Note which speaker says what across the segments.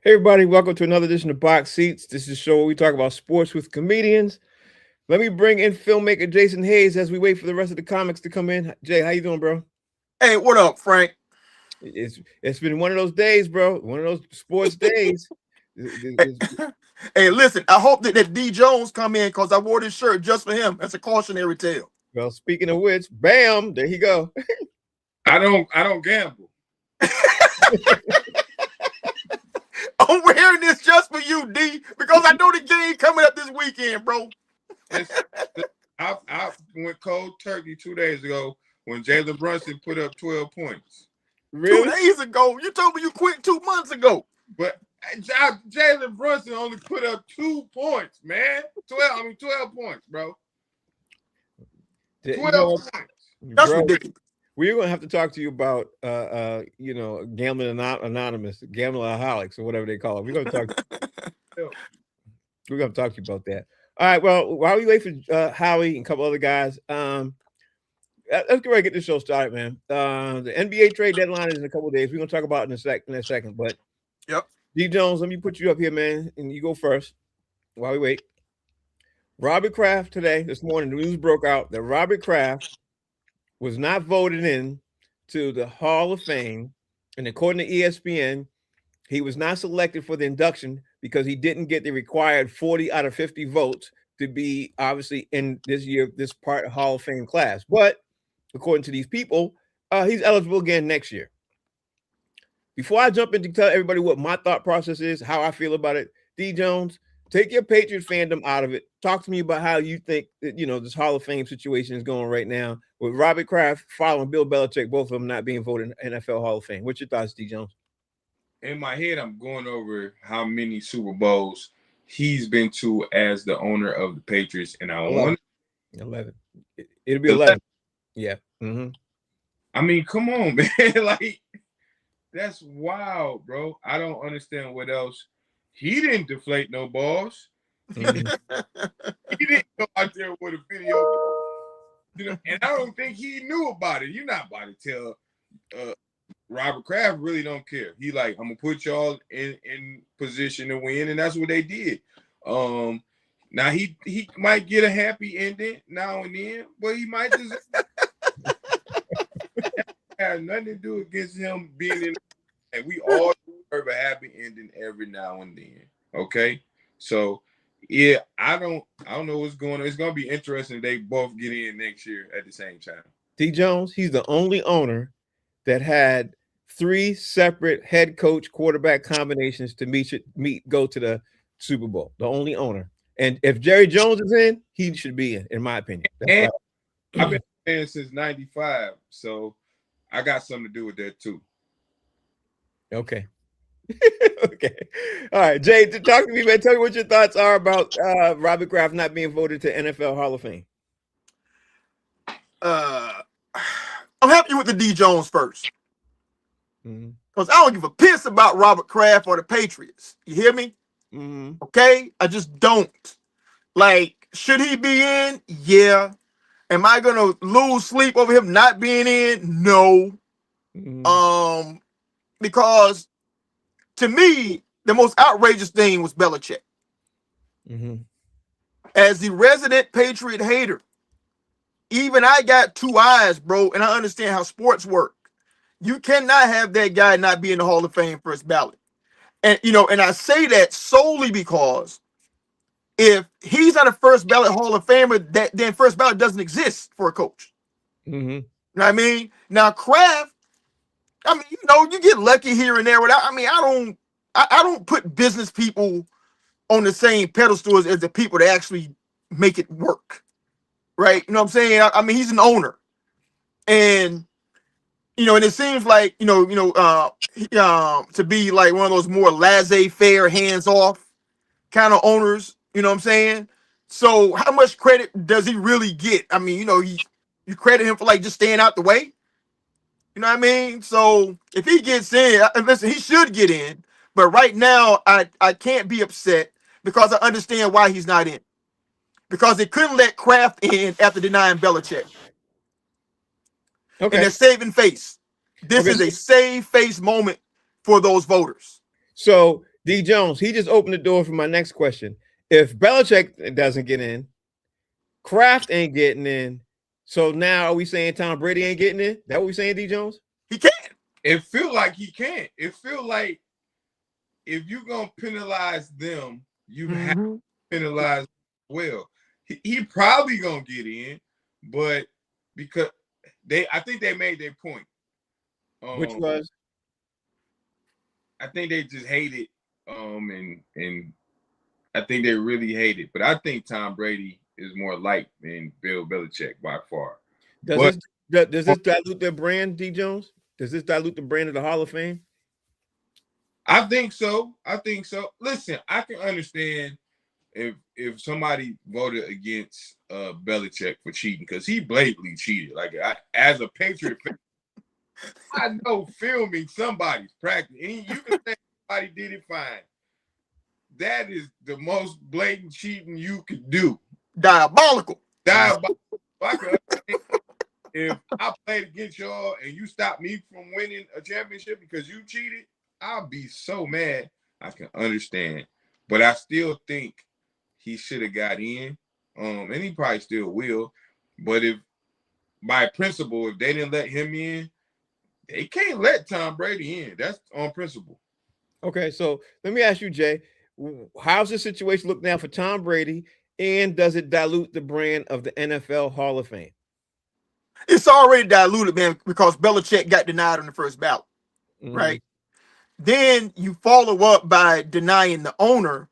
Speaker 1: Hey everybody, welcome to another edition of Box Seats. This is a show where we talk about sports with comedians. Let me bring in filmmaker Jason Hayes as we wait for the rest of the comics to come in. Jay, how you doing, bro?
Speaker 2: Hey, what up, Frank?
Speaker 1: It's been one of those days, bro. One of those sports days.
Speaker 2: Hey, listen, I hope that D Jones come in because I wore this shirt just for him. That's a cautionary tale.
Speaker 1: Well, speaking of which, bam, there you go.
Speaker 3: I don't gamble.
Speaker 2: I'm wearing this just for you, D, because I know the game coming up this weekend, bro.
Speaker 3: I went cold turkey 2 days ago when Jalen Brunson put up 12 points.
Speaker 1: Really?
Speaker 2: 2 days ago. You told me you quit 2 months ago.
Speaker 3: But Jalen Brunson only put up 2 points, man. 12 points, bro. 12 points.
Speaker 2: That's ridiculous.
Speaker 1: We're gonna have to talk to you about gambling anonymous, gambleaholics, or whatever they call it. We're gonna talk to you about that. All right, well, while we wait for Howie and a couple other guys, let's get ready to get this show started, man. The NBA trade deadline is in a couple of days. We're gonna talk about it in a second, but
Speaker 2: yep.
Speaker 1: D Jones, let me put you up here, man, and you go first while we wait. Robert Kraft this morning, the news broke out that Robert Kraft was not voted in to the Hall of Fame, and according to ESPN, he was not selected for the induction because he didn't get the required 40 out of 50 votes to be obviously in this part of Hall of Fame class. But according to these people, he's eligible again next year. Before I jump in to tell everybody what my thought process is, how I feel about it, D Jones, take your Patriot fandom out of it. Talk to me about how you think that, this Hall of Fame situation is going right now with Robert Kraft following Bill Belichick, both of them not being voted in NFL Hall of Fame. What's your thoughts, D Jones?
Speaker 3: In my head, I'm going over how many Super Bowls he's been to as the owner of the Patriots, and I want
Speaker 1: 11. It'll be 11. Yeah. Mm-hmm.
Speaker 3: I mean, come on, man. Like, that's wild, bro. I don't understand what else. He didn't deflate no balls.
Speaker 1: Mm-hmm.
Speaker 3: He didn't go out there with a video. And I don't think he knew about it. You're not about to tell Robert Kraft really don't care. He like, I'm gonna put y'all in position to win, and that's what they did. Now he might get a happy ending now and then, but he might just have nothing to do against him being in. And we all deserve a happy ending every now and then. Okay, so yeah, I don't know what's going on. It's gonna be interesting. They both get in next year at the same time.
Speaker 1: D Jones, he's the only owner that had 3 separate head coach quarterback combinations to go to the Super Bowl. The only owner. And if Jerry Jones is in, he should be in my opinion.
Speaker 3: And I've been playing since '95, so I got something to do with that too.
Speaker 1: Okay. Okay. All right, Jay, talk to me, man. Tell me what your thoughts are about Robert Kraft not being voted to NFL Hall of Fame.
Speaker 2: I'm happy with the D Jones first.
Speaker 1: Mm-hmm.
Speaker 2: Because I don't give a piss about Robert Kraft or the Patriots. You hear me?
Speaker 1: Mm-hmm.
Speaker 2: Okay? I just don't. Like, should he be in? Yeah. Am I going to lose sleep over him not being in? No.
Speaker 1: Mm-hmm.
Speaker 2: Because to me, the most outrageous thing was Belichick.
Speaker 1: Mm-hmm.
Speaker 2: As the resident Patriot hater, even I got 2 eyes, bro, and I understand how sports work. You cannot have that guy not be in the Hall of Fame first ballot. And, and I say that solely because if he's not a first ballot Hall of Famer, then first ballot doesn't exist for a coach.
Speaker 1: Mm-hmm.
Speaker 2: You know what I mean? Now, Kraft, I mean, you get lucky here and there. I don't put business people on the same pedestal as the people that actually make it work. Right? You know what I'm saying? I mean, he's an owner. And and it seems like, to be like one of those more laissez-faire, hands-off kind of owners, you know what I'm saying? So how much credit does he really get? I mean, you credit him for like just staying out the way. You know what I mean? So if he gets in, listen, he should get in. But right now, I can't be upset because I understand why he's not in. Because they couldn't let Kraft in after denying Belichick.
Speaker 1: Okay.
Speaker 2: And they're saving face. This is a save face moment for those voters.
Speaker 1: So D. Jones, he just opened the door for my next question. If Belichick doesn't get in, Kraft ain't getting in. So now are we saying Tom Brady ain't getting in? That what we saying, D. Jones?
Speaker 2: He can't.
Speaker 3: It feel like he can't. It feel like if you're gonna penalize them, you have to penalize well. He probably gonna get in, but because I think they made their point.
Speaker 1: Which was?
Speaker 3: I think they just hate it. And I think they really hate it. But I think Tom Brady is more liked than Bill Belichick by far.
Speaker 1: Does this dilute their brand, D. Jones? Does this dilute the brand of the Hall of Fame?
Speaker 3: I think so. Listen, I can understand if somebody voted against Belichick for cheating because he blatantly cheated. Like as a Patriot fan, I know filming somebody's practice. And you can say somebody did it fine. That is the most blatant cheating you could do.
Speaker 2: Diabolical.
Speaker 3: If I played against y'all and you stopped me from winning a championship because you cheated, I'll be so mad. I can understand. But I still think he should have got in. And he probably still will. But if by principle, if they didn't let him in, they can't let Tom Brady in. That's on principle.
Speaker 1: Okay, so let me ask you, Jay, how's the situation look now for Tom Brady, and does it dilute the brand of the NFL Hall of Fame?
Speaker 2: It's already diluted, man, because Belichick got denied on the first ballot, right? Then you follow up by denying the owner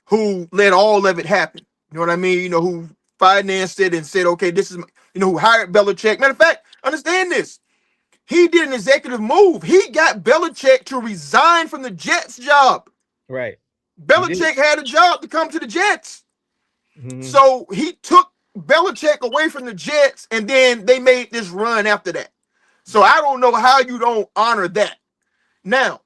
Speaker 2: who let all of it happen. You know what I mean? You know, who financed it and said, okay, this is, who hired Belichick. Matter of fact, understand this. He did an executive move. He got Belichick to resign from the Jets job.
Speaker 1: Right.
Speaker 2: Belichick had a job to come to the Jets. So he took Belichick away from the Jets, and then they made this run after that. So I don't know how you don't honor that. Now,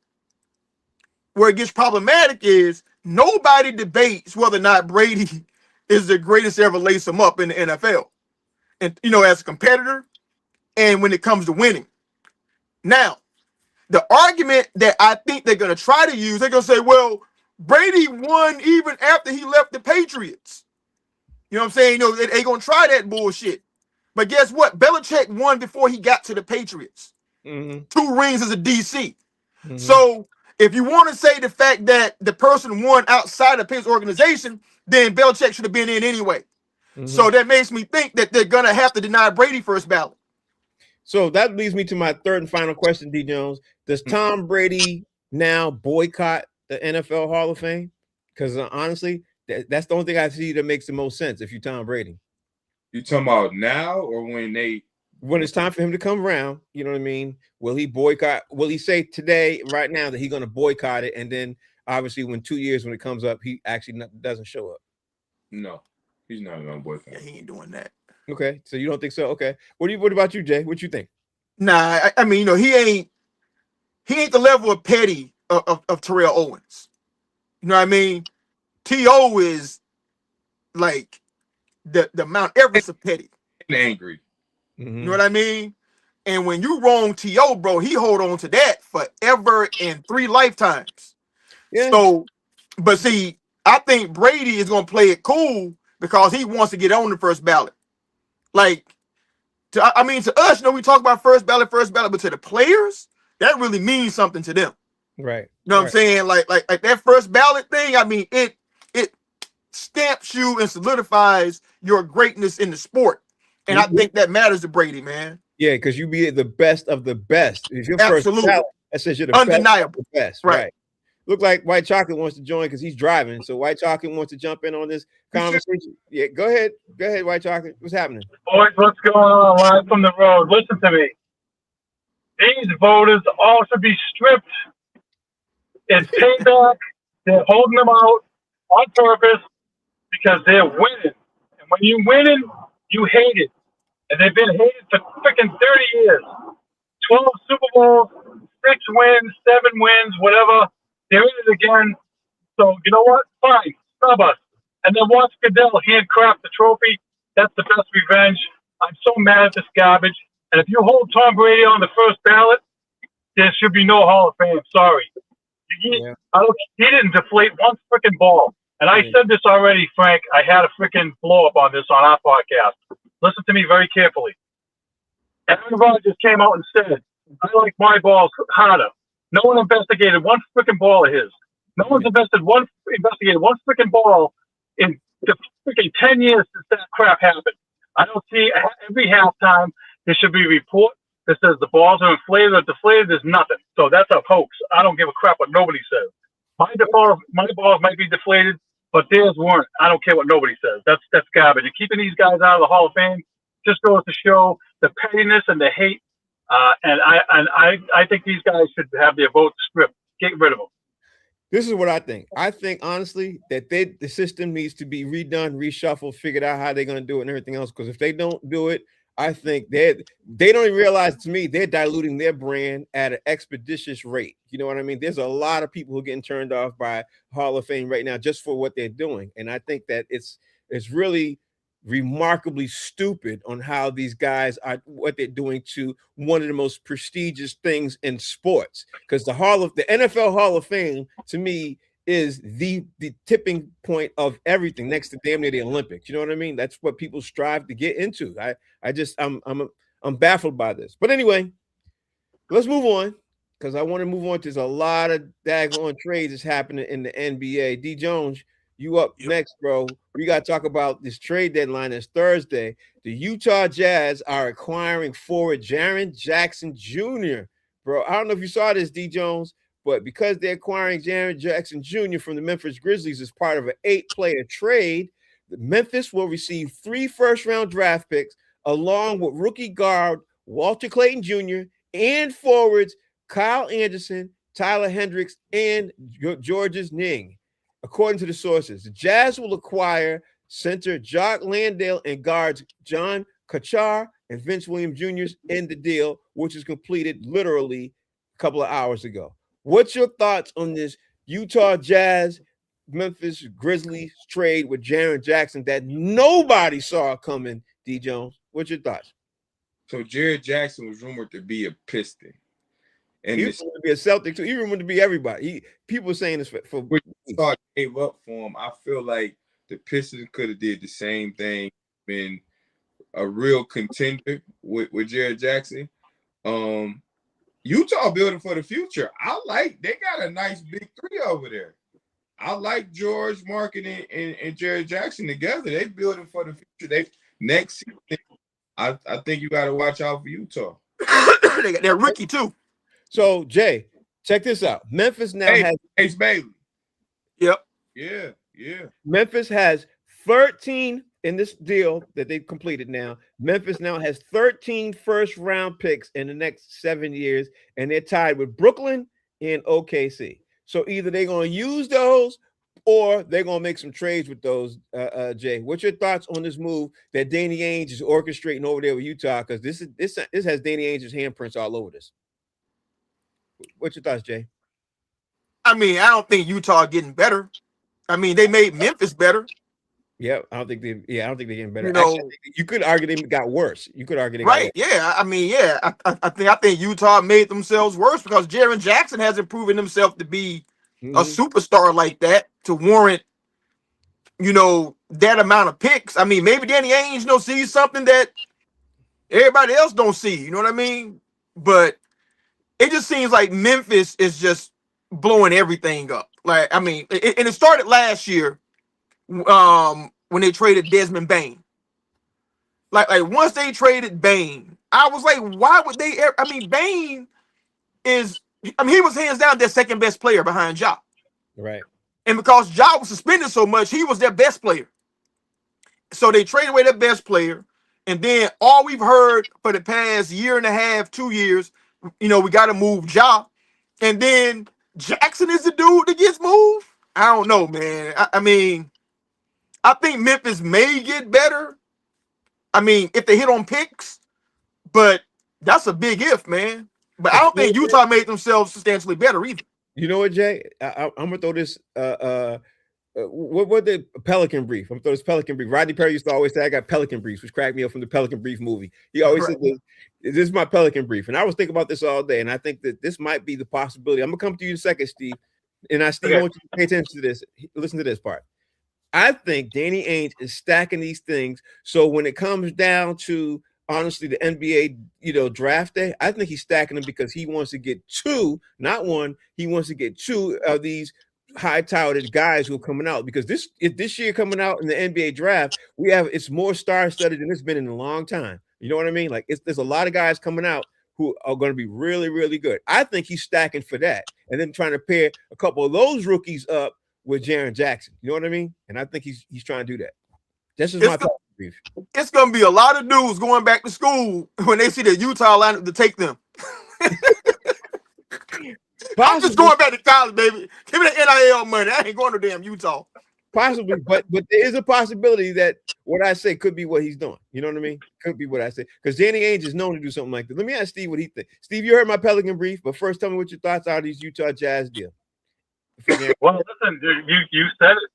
Speaker 2: where it gets problematic is nobody debates whether or not Brady is the greatest to ever lace him up in the NFL. And, as a competitor and when it comes to winning. Now, the argument that I think they're going to try to use, they're going to say, well, Brady won even after he left the Patriots. You know what I'm saying? They going to try that bullshit. But guess what? Belichick won before he got to the Patriots. 2 rings as a DC. So if you want to say the fact that the person won outside of his organization, then Belichick should have been in anyway. So that makes me think that they're going to have to deny Brady first ballot.
Speaker 1: So that leads me to my third and final question, D. Jones. Does Tom Brady now boycott the NFL Hall of Fame? Because honestly, that's the only thing I see that makes the most sense if you're Tom Brady.
Speaker 3: You talking about now or when
Speaker 1: it's time for him to come around? You know what I mean? Will he boycott? Will he say today, right now, that he's going to boycott it? And then obviously when 2 years when it comes up, he actually doesn't show up.
Speaker 3: No, he's not going to boycott.
Speaker 2: Yeah, he ain't doing that.
Speaker 1: Okay, so you don't think so? Okay, what about you, Jay? What you think?
Speaker 2: Nah, I mean, he ain't the level of petty of Terrell Owens. You know what I mean? T.O. is like the Mount Everest of petty.
Speaker 3: And angry.
Speaker 2: You know what I mean? And when you wrong T.O., bro, he hold on to that forever in 3 lifetimes. Yeah. So, but see, I think Brady is going to play it cool because he wants to get on the first ballot. Like, to us, we talk about first ballot, but to the players, that really means something to them.
Speaker 1: Right.
Speaker 2: You know what I'm saying? Like that first ballot thing, I mean, it stamps you and solidifies your greatness in the sport. And I think that matters to Brady, man.
Speaker 1: Yeah, because you be the best of the best. If you're first ballot, that says you're the
Speaker 2: undeniable
Speaker 1: best. Right. Look like White Chocolate wants to join because he's driving. So White Chocolate wants to jump in on this conversation. Yeah, go ahead. Go ahead, White Chocolate. What's happening?
Speaker 4: Boys, what's going on live from the road? Listen to me. These voters all should be stripped. It's payback. They're holding them out on purpose because they're winning. And when you're winning, you hate it. And they've been hated for freaking 30 years. 12 Super Bowls, 6 wins, 7 wins, whatever. They're in it again. So, you know what? Fine. Snub us. And then watch Goodell handcraft the trophy. That's the best revenge. I'm so mad at this garbage. And if you hold Tom Brady on the first ballot, there should be no Hall of Fame. Sorry.
Speaker 1: Yeah.
Speaker 4: He didn't deflate one freaking ball. And I said this already, Frank. I had a freaking blow up on this on our podcast. Listen to me very carefully. Aaron Rodgers came out and said, I like my balls harder. No one investigated one freaking ball of his. No one's investigated one freaking ball in the freaking 10 years since that crap happened. I don't see every halftime there should be a report that says the balls are inflated or deflated. There's nothing. So that's a hoax. I don't give a crap what nobody says. My balls might be deflated, but theirs weren't. I don't care what nobody says. That's garbage. And keeping these guys out of the Hall of Fame just goes to show the pettiness and the hate. And I think these guys should have their votes stripped. Get rid of them.
Speaker 1: This is what I think. I think honestly that the system needs to be redone, reshuffled, figured out how they're going to do it and everything else. Because if they don't do it, I think they don't even realize, to me, they're diluting their brand at an expeditious rate. You know what I mean? There's a lot of people who are getting turned off by Hall of Fame right now just for what they're doing. And I think that it's really remarkably stupid on how these guys are, what they're doing to one of the most prestigious things in sports. Because the NFL Hall of Fame, to me, is the tipping point of everything next to damn near the Olympics. You know what I mean? That's what people strive to get into. I'm baffled by this. But anyway, let's move on, because I want to move on. There's a lot of daggone trades that's happening in the NBA. D. Jones, you up next, bro. We got to talk about this trade deadline. It's Thursday. The Utah Jazz are acquiring forward Jaren Jackson Jr. Bro, I don't know if you saw this, D. Jones, but because they're acquiring Jaren Jackson Jr. from the Memphis Grizzlies as part of an 8-player trade, Memphis will receive 3 first-round draft picks along with rookie guard Walter Clayton Jr. and forwards Kyle Anderson, Tyler Hendricks, and Georges Ning. According to the sources, the Jazz will acquire center Jock Landale and guards John Kachar and Vince Williams Jr. in the deal, which is completed literally a couple of hours ago. What's your thoughts on this Utah Jazz, Memphis Grizzlies trade with Jaren Jackson that nobody saw coming, D. Jones? What's your thoughts?
Speaker 3: So Jared Jackson was rumored to be a Piston. And
Speaker 1: he was going to be a Celtic too. He rumored to be everybody. People were saying this for
Speaker 3: Utah gave up for him. I feel like the Pistons could have did the same thing, been a real contender with Jared Jackson. Utah building for the future. They got a nice big 3 over there. I like George, Markin, and Jared Jackson together. They building for the future. Next season, I think you got to watch out for Utah.
Speaker 2: They got their rookie too.
Speaker 1: So Jay, check this out. Memphis now has
Speaker 3: Ace Bailey.
Speaker 2: Yep.
Speaker 3: Yeah.
Speaker 1: Memphis has 13 in this deal that they've completed now. Memphis now has 13 first-round picks in the next 7 years, and they're tied with Brooklyn and OKC. So either they're going to use those or they're going to make some trades with those, Jay. What's your thoughts on this move that Danny Ainge is orchestrating over there with Utah? Because this has Danny Ainge's handprints all over this. What's your thoughts, Jay?
Speaker 2: I mean, I don't think Utah getting better. I mean, they made Memphis better.
Speaker 1: Yeah, I don't think they're getting better.
Speaker 2: You know,
Speaker 1: actually, you could argue they got worse. You could argue they
Speaker 2: right?
Speaker 1: got worse.
Speaker 2: Yeah, I mean, yeah, I think Utah made themselves worse because Jaren Jackson hasn't proven himself to be a superstar like that to warrant, that amount of picks. I mean, maybe Danny Ainge sees something that everybody else don't see. You know what I mean? But it just seems like Memphis is just blowing everything up. Like, I mean, and it started last year. When they traded Desmond Bane. Like once they traded Bane, I was like, why would they ever? I mean, Bane he was hands down their second best player behind Ja.
Speaker 1: Right.
Speaker 2: And because Ja was suspended so much, he was their best player. So they traded away their best player. And then all we've heard for the past year and a half, 2 years, we got to move Ja. And then Jackson is the dude that gets moved. I don't know, man. I mean, I think Memphis may get better. I mean, if they hit on picks, but that's a big if, man. But I don't think Utah made themselves substantially better either.
Speaker 1: You know what, Jay? I'm gonna throw this. What the Pelican brief? I'm gonna throw this Pelican brief. Rodney Perry used to always say, "I got Pelican briefs," which cracked me up from the Pelican brief movie. He always said, "This is my Pelican brief," and I was thinking about this all day, and I think that this might be the possibility. I'm gonna come to you in a second, Steve. And Steve,
Speaker 4: Okay.
Speaker 1: I want you to pay attention to this. Listen to this part. I think Danny Ainge is stacking these things. So when it comes down to honestly the NBA, draft day, I think he's stacking them because he wants to get two, not one. He wants to get two of these high-touted guys who are coming out because this year coming out in the NBA draft, it's more star-studded than it's been in a long time. You know what I mean? Like there's a lot of guys coming out who are going to be really, really good. I think he's stacking for that, and then trying to pair a couple of those rookies up with Jaren Jackson. You know what I mean? And I think he's trying to do that. This is my brief.
Speaker 2: It's gonna be a lot of dudes going back to school when they see the Utah lineup to take them. I'm just going back to college, baby. Give me the NIL money. I ain't going to damn Utah.
Speaker 1: Possibly, but there is a possibility that what I say could be what he's doing. You know what I mean? Could be what I say. Because Danny Ainge is known to do something like that. Let me ask Steve what he thinks. Steve, you heard my Pelican brief, but first tell me what your thoughts are on these Utah Jazz deal.
Speaker 4: Well, listen, dude, you said it,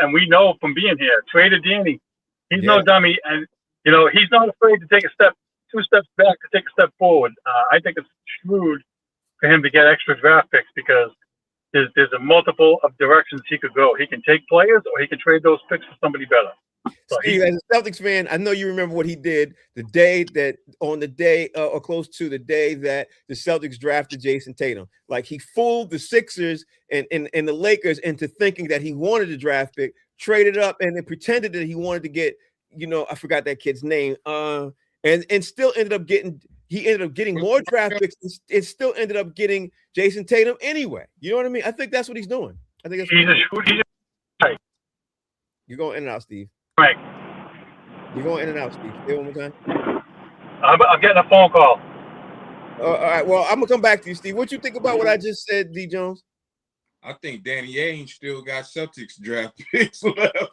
Speaker 4: and we know from being here. Traded Danny. He's no dummy, and he's not afraid to take two steps back to take a step forward. I think it's shrewd for him to get extra draft picks because there's a multiple of directions he could go. He can take players, or he can trade those picks for somebody better. So
Speaker 1: Steve, as a Celtics fan, I know you remember what he did the day or close to the day that the Celtics drafted Jason Tatum. Like he fooled the Sixers and the Lakers into thinking that he wanted a draft pick, traded up, and then pretended that he wanted to get, I forgot that kid's name, and still ended up getting more draft picks. It still ended up getting Jason Tatum anyway. You know what I mean? I think that's what he's doing. I think that's
Speaker 4: right.
Speaker 1: You're going in and out, Steve.
Speaker 4: Right.
Speaker 1: You're going in and out, Steve. Say it one more time.
Speaker 4: I'm getting a phone call.
Speaker 1: All right. Well, I'm gonna come back to you, Steve. What you think about what I just said, D. Jones?
Speaker 3: I think Danny Ainge still got Celtics draft picks left.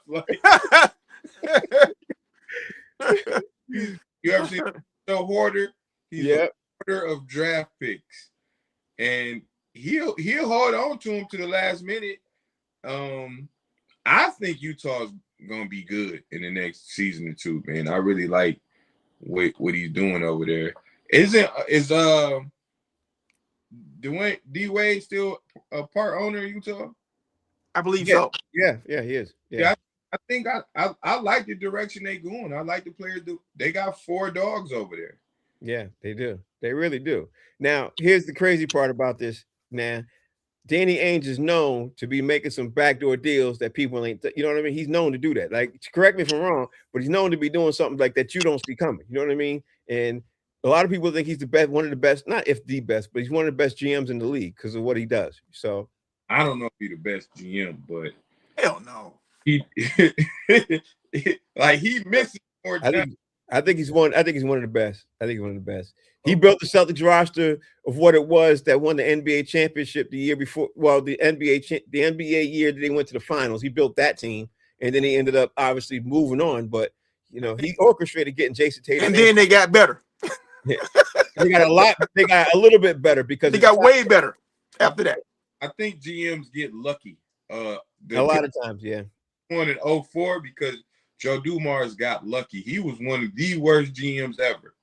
Speaker 3: You ever seen the hoarder? He's a hoarder of draft picks, and he'll hold on to him to the last minute. I think Utah's gonna be good in the next season or two, man. I really like what he's doing over there. Is D Wade still a part owner in Utah?
Speaker 2: I believe so.
Speaker 1: Yeah, he is. Yeah.
Speaker 3: I think I like the direction they going. I like the players. They got 4 dogs over there.
Speaker 1: Yeah, they do. They really do. Now, here's the crazy part about this, man. Danny Ainge is known to be making some backdoor deals that people ain't, you know what I mean? He's known to do that. Like, correct me if I'm wrong, but he's known to be doing something like that you don't see coming. You know what I mean? And a lot of people think he's the best, one of the best, not if the best, but he's one of the best GMs in the league because of what he does. So
Speaker 3: I don't know if he's the best GM, but
Speaker 2: hell no.
Speaker 3: He misses more time.
Speaker 1: I think he's one of the best. He built the Celtics roster of what it was that won the NBA championship the year before. Well, the NBA year that they went to the finals. He built that team, and then he ended up obviously moving on. But he orchestrated getting Jason Tatum,
Speaker 2: and then they got better.
Speaker 1: Yeah. They got a little bit better because
Speaker 2: they got way better after that.
Speaker 3: I think GMs get lucky.
Speaker 1: A lot of times, yeah.
Speaker 3: Won in 2004 because Joe Dumars got lucky. He was one of the worst GMs ever.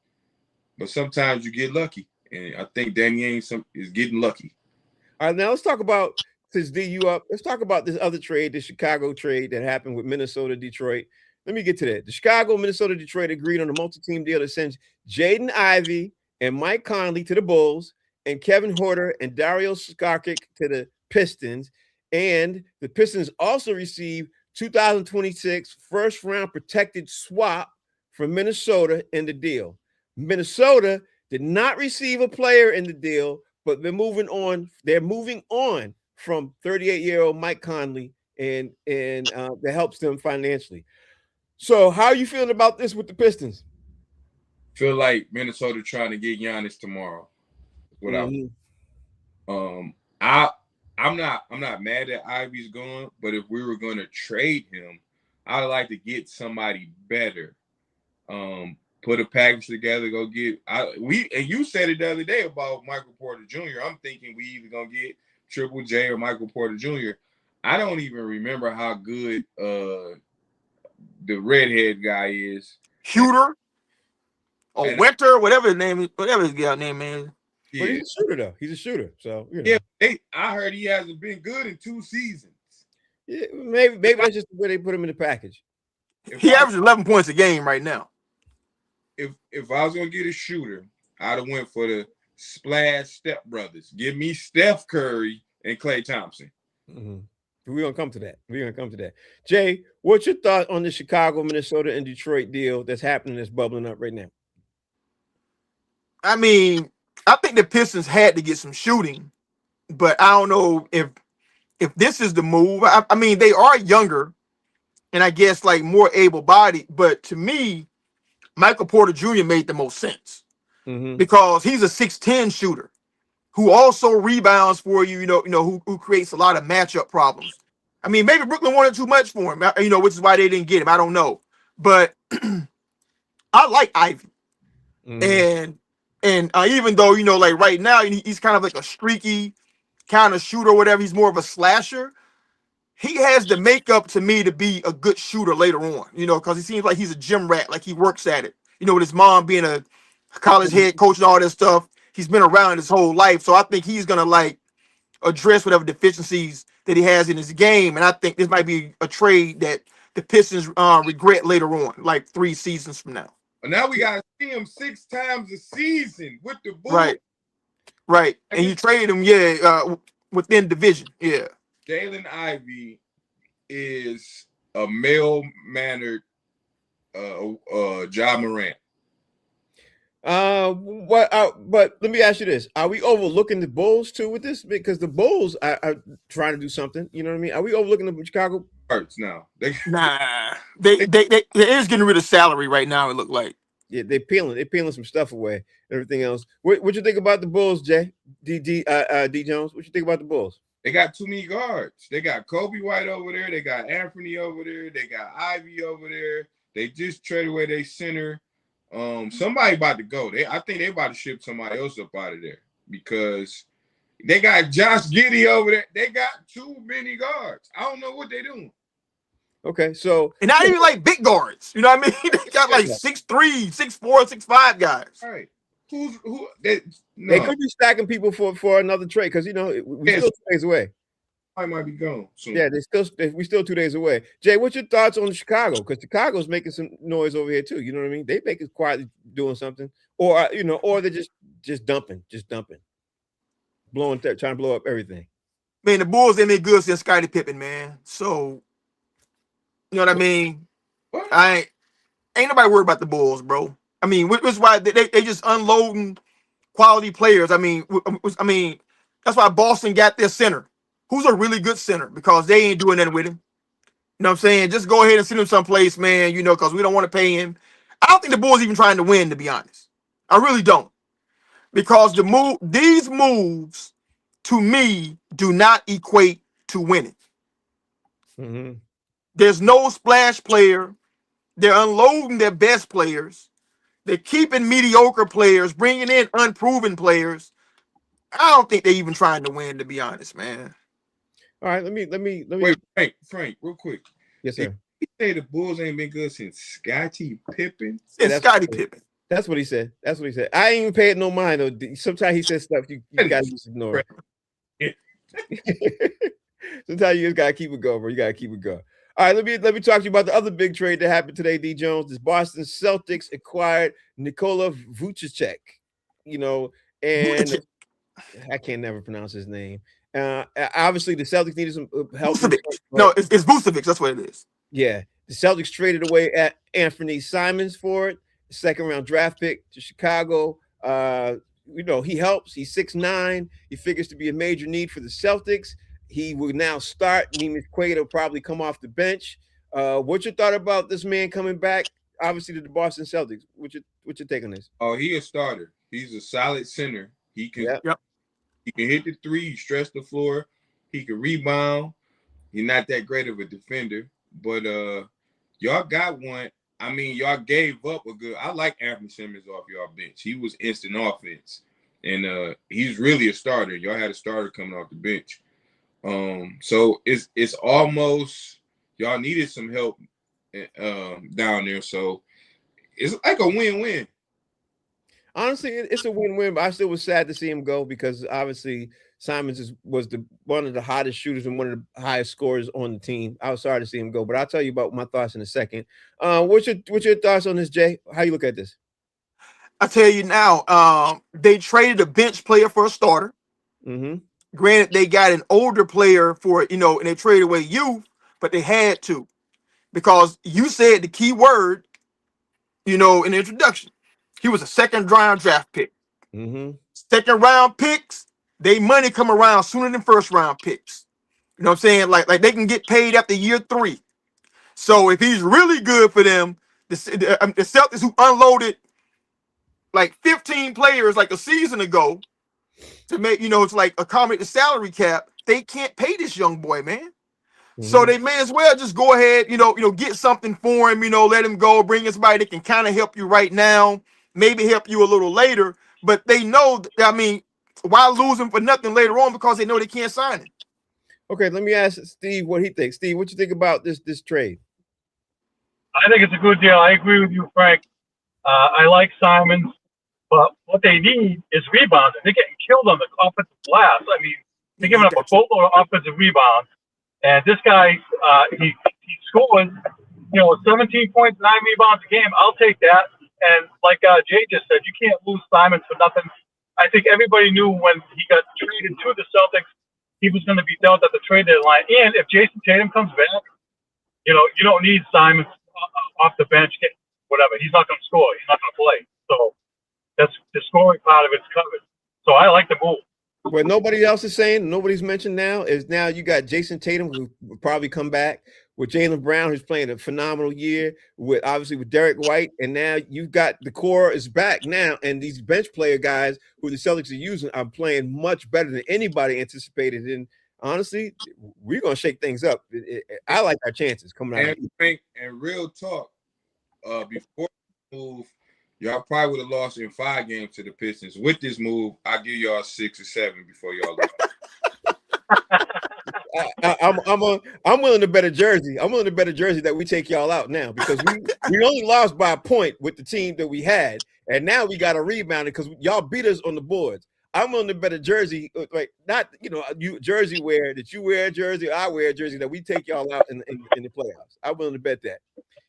Speaker 3: But sometimes you get lucky, and I think Danny Ainge is getting lucky.
Speaker 1: All right, now let's talk about, since D you up, let's talk about this other trade, the Chicago trade that happened with Minnesota, Detroit. Let me get to that. The Chicago, Minnesota, Detroit agreed on a multi-team deal that sends Jaden Ivey and Mike Conley to the Bulls, and Kevin Huerter and Dario Saric to the Pistons. And the Pistons also received 2026 first-round protected swap from Minnesota in the deal. Minnesota did not receive a player in the deal, but they're moving on. They're moving on from 38-year-old Mike Conley, and that helps them financially. So, how are you feeling about this with the Pistons?
Speaker 3: Feel like Minnesota trying to get Giannis tomorrow. I'm not mad that Ivy's gone, but if we were going to trade him, I'd like to get somebody better. Put a package together, go get and you said it the other day about Michael Porter Jr. I'm thinking we either gonna get Triple J or Michael Porter Jr. I don't even remember how good the redhead guy is.
Speaker 2: Huter or Winter, whatever his name is, whatever his guy name is.
Speaker 1: But he's a shooter, though. He's a shooter. So,
Speaker 3: Yeah, I heard he hasn't been good in 2 seasons.
Speaker 1: Yeah, maybe that's just the way they put him in the package.
Speaker 2: He averages 11 points a game right now.
Speaker 3: If I was gonna get a shooter, I'd have went for the splash step brothers. Give me Steph Curry and Klay Thompson.
Speaker 1: Mm-hmm. We're gonna come to that. Jay, what's your thought on the Chicago, Minnesota, and Detroit deal that's happening, that's bubbling up right now?
Speaker 2: I mean, I think the Pistons had to get some shooting, but I don't know if this is the move. I mean, they are younger, and I guess like more able-bodied. But to me, Michael Porter Jr. made the most sense because he's a 6'10" shooter who also rebounds for you. Who creates a lot of matchup problems. I mean, maybe Brooklyn wanted too much for him. Which is why they didn't get him. I don't know, but I like Ivy, and even though like right now he's kind of like a streaky kind of shooter or whatever, he's more of a slasher. He has the makeup to me to be a good shooter later on, because he seems like he's a gym rat, like he works at it. With his mom being a college head coach and all this stuff, he's been around his whole life. So I think he's gonna like address whatever deficiencies that he has in his game, and I think this might be a trade that the Pistons regret later on, like 3 seasons from now.
Speaker 3: But now we gotta see him 6 times a season with the Bulls.
Speaker 2: Right, and you trade him, within division, yeah.
Speaker 3: Jalen Ivey is a male-mannered Ja Morant.
Speaker 1: But let me ask you this: are we overlooking the Bulls too with this? Because the Bulls are trying to do something. You know what I mean? Are we overlooking the Chicago?
Speaker 3: Hurts now.
Speaker 2: Nah, they is getting rid of salary right now. It looked like.
Speaker 1: Yeah, they're peeling some stuff away. Everything else. What you think about the Bulls, Jay? D Jones. What you think about the Bulls?
Speaker 3: They got too many guards. They got Kobe White over there. They got Anthony over there. They got Ivy over there. They just traded away their center. Somebody about to go. I think they about to ship somebody else up out of there because they got Josh Giddey over there. They got too many guards. I don't know what they're doing.
Speaker 1: Okay, so
Speaker 2: and not even like big guards. You know what I mean? They got like 6'3", 6'4", 6'5" guys.
Speaker 3: All right.
Speaker 1: They could be stacking people for another trade because we're still 2 days away.
Speaker 3: I might be gone soon.
Speaker 1: Yeah, we're still 2 days away. Jay, what's your thoughts on Chicago? Because Chicago's making some noise over here too. You know what I mean? They make it quietly doing something, or they're just dumping, trying to blow up everything.
Speaker 2: Man, the Bulls, they made good since Scottie Pippen, man. So, you know what I mean?
Speaker 3: What?
Speaker 2: Ain't nobody worried about the Bulls, bro. I mean, which is why they just unloading quality players. I mean, that's why Boston got their center, who's a really good center, because they ain't doing nothing with him. You know what I'm saying? Just go ahead and send him someplace, man, because we don't want to pay him. I don't think the Bulls even trying to win, to be honest. I really don't. Because these moves, to me, do not equate to winning.
Speaker 1: Mm-hmm.
Speaker 2: There's no splash player. They're unloading their best players. They're keeping mediocre players, bringing in unproven players. I don't think they're even trying to win, to be honest, man.
Speaker 1: All right, let me
Speaker 3: wait, Frank, real quick.
Speaker 1: Yes, sir.
Speaker 3: He say the Bulls ain't been good since Scottie Pippen.
Speaker 2: It's Scottie Pippen.
Speaker 1: That's what he said. I ain't even paid no mind though. Sometimes he says stuff you gotta just ignore it. Sometimes you just gotta keep it going, bro. You gotta keep it going. All right, let me talk to you about the other big trade that happened today, D Jones. This Boston Celtics acquired Nikola Vucevic, and I can't never pronounce his name. Obviously, the Celtics needed some help.
Speaker 2: No, it's Vucevic. That's what it is.
Speaker 1: Yeah, the Celtics traded away at Anthony Simons for it, second-round draft pick to Chicago. He helps. He's 6'9". He figures to be a major need for the Celtics. He will now start. Neemias Quaid will probably come off the bench. What's your thought about this man coming back? Obviously, to the Boston Celtics. What's your take on this?
Speaker 3: Oh, he a starter. He's a solid center. He can.
Speaker 2: Yep.
Speaker 3: He can hit the three, stretch the floor. He can rebound. He's not that great of a defender, but y'all got one. I mean, y'all gave up a good. I like Anthony Simmons off y'all bench. He was instant offense, and he's really a starter. Y'all had a starter coming off the bench. So it's almost y'all needed some help down there. So it's like a win-win.
Speaker 1: Honestly, it's a win-win. But I still was sad to see him go because obviously Simons was one of the hottest shooters and one of the highest scorers on the team. I was sorry to see him go, but I'll tell you about my thoughts in a second. What's your thoughts on this, Jay? How you look at this?
Speaker 2: I tell you now, they traded a bench player for a starter.
Speaker 1: Mm-hmm.
Speaker 2: Granted, they got an older player for, and they traded away youth, but they had to because you said the key word, in the introduction. He was a second round draft pick.
Speaker 1: Mm-hmm.
Speaker 2: Second round picks, they money come around sooner than first round picks. You know what I'm saying? Like they can get paid after year 3. So if he's really good for them, the Celtics who unloaded like 15 players like a season ago to make, to like accommodate the salary cap, they can't pay this young boy, man. So they may as well just go ahead, get something for him, let him go, bring in somebody that can kind of help you right now, maybe help you a little later. But they know, why lose him for nothing later on because they know they can't sign him.
Speaker 1: Okay, let me ask Steve what he thinks. Steve, what you think about this trade?
Speaker 4: I think it's a good deal. I agree with you, Frank. I like Simons, but what they need is rebounds. They're getting killed on the offensive glass. I mean, they're giving up a boatload of offensive rebounds. And this guy, he scores, 17 points, 9 rebounds a game. I'll take that. And like Jay just said, you can't lose Simons for nothing. I think everybody knew when he got traded to the Celtics, he was going to be dealt at the trade deadline. And if Jason Tatum comes back, you don't need Simons off the bench, whatever. He's not going to score. He's not going to play. So that's the scoring part of it's covered. So I like the move.
Speaker 1: What nobody else is saying, nobody's mentioned now you got Jason Tatum, who will probably come back, with Jaylen Brown, who's playing a phenomenal year, with Derek White, and now you've got the core is back now, and these bench player guys who the Celtics are using are playing much better than anybody anticipated. And honestly, we're gonna shake things up. I like our chances coming out.
Speaker 3: And real talk, before the move, y'all probably would have lost in 5 games to the Pistons. With this move, I'll give y'all 6 or 7 before y'all lose.
Speaker 1: I'm willing to bet a jersey. I'm willing to bet a jersey that we take y'all out now because we only lost by a point with the team that we had, and now we got to rebound it because y'all beat us on the boards. I'm willing to bet a jersey, like not you jersey wear that you wear a jersey, I wear a jersey that we take y'all out in the playoffs. I'm willing to bet that.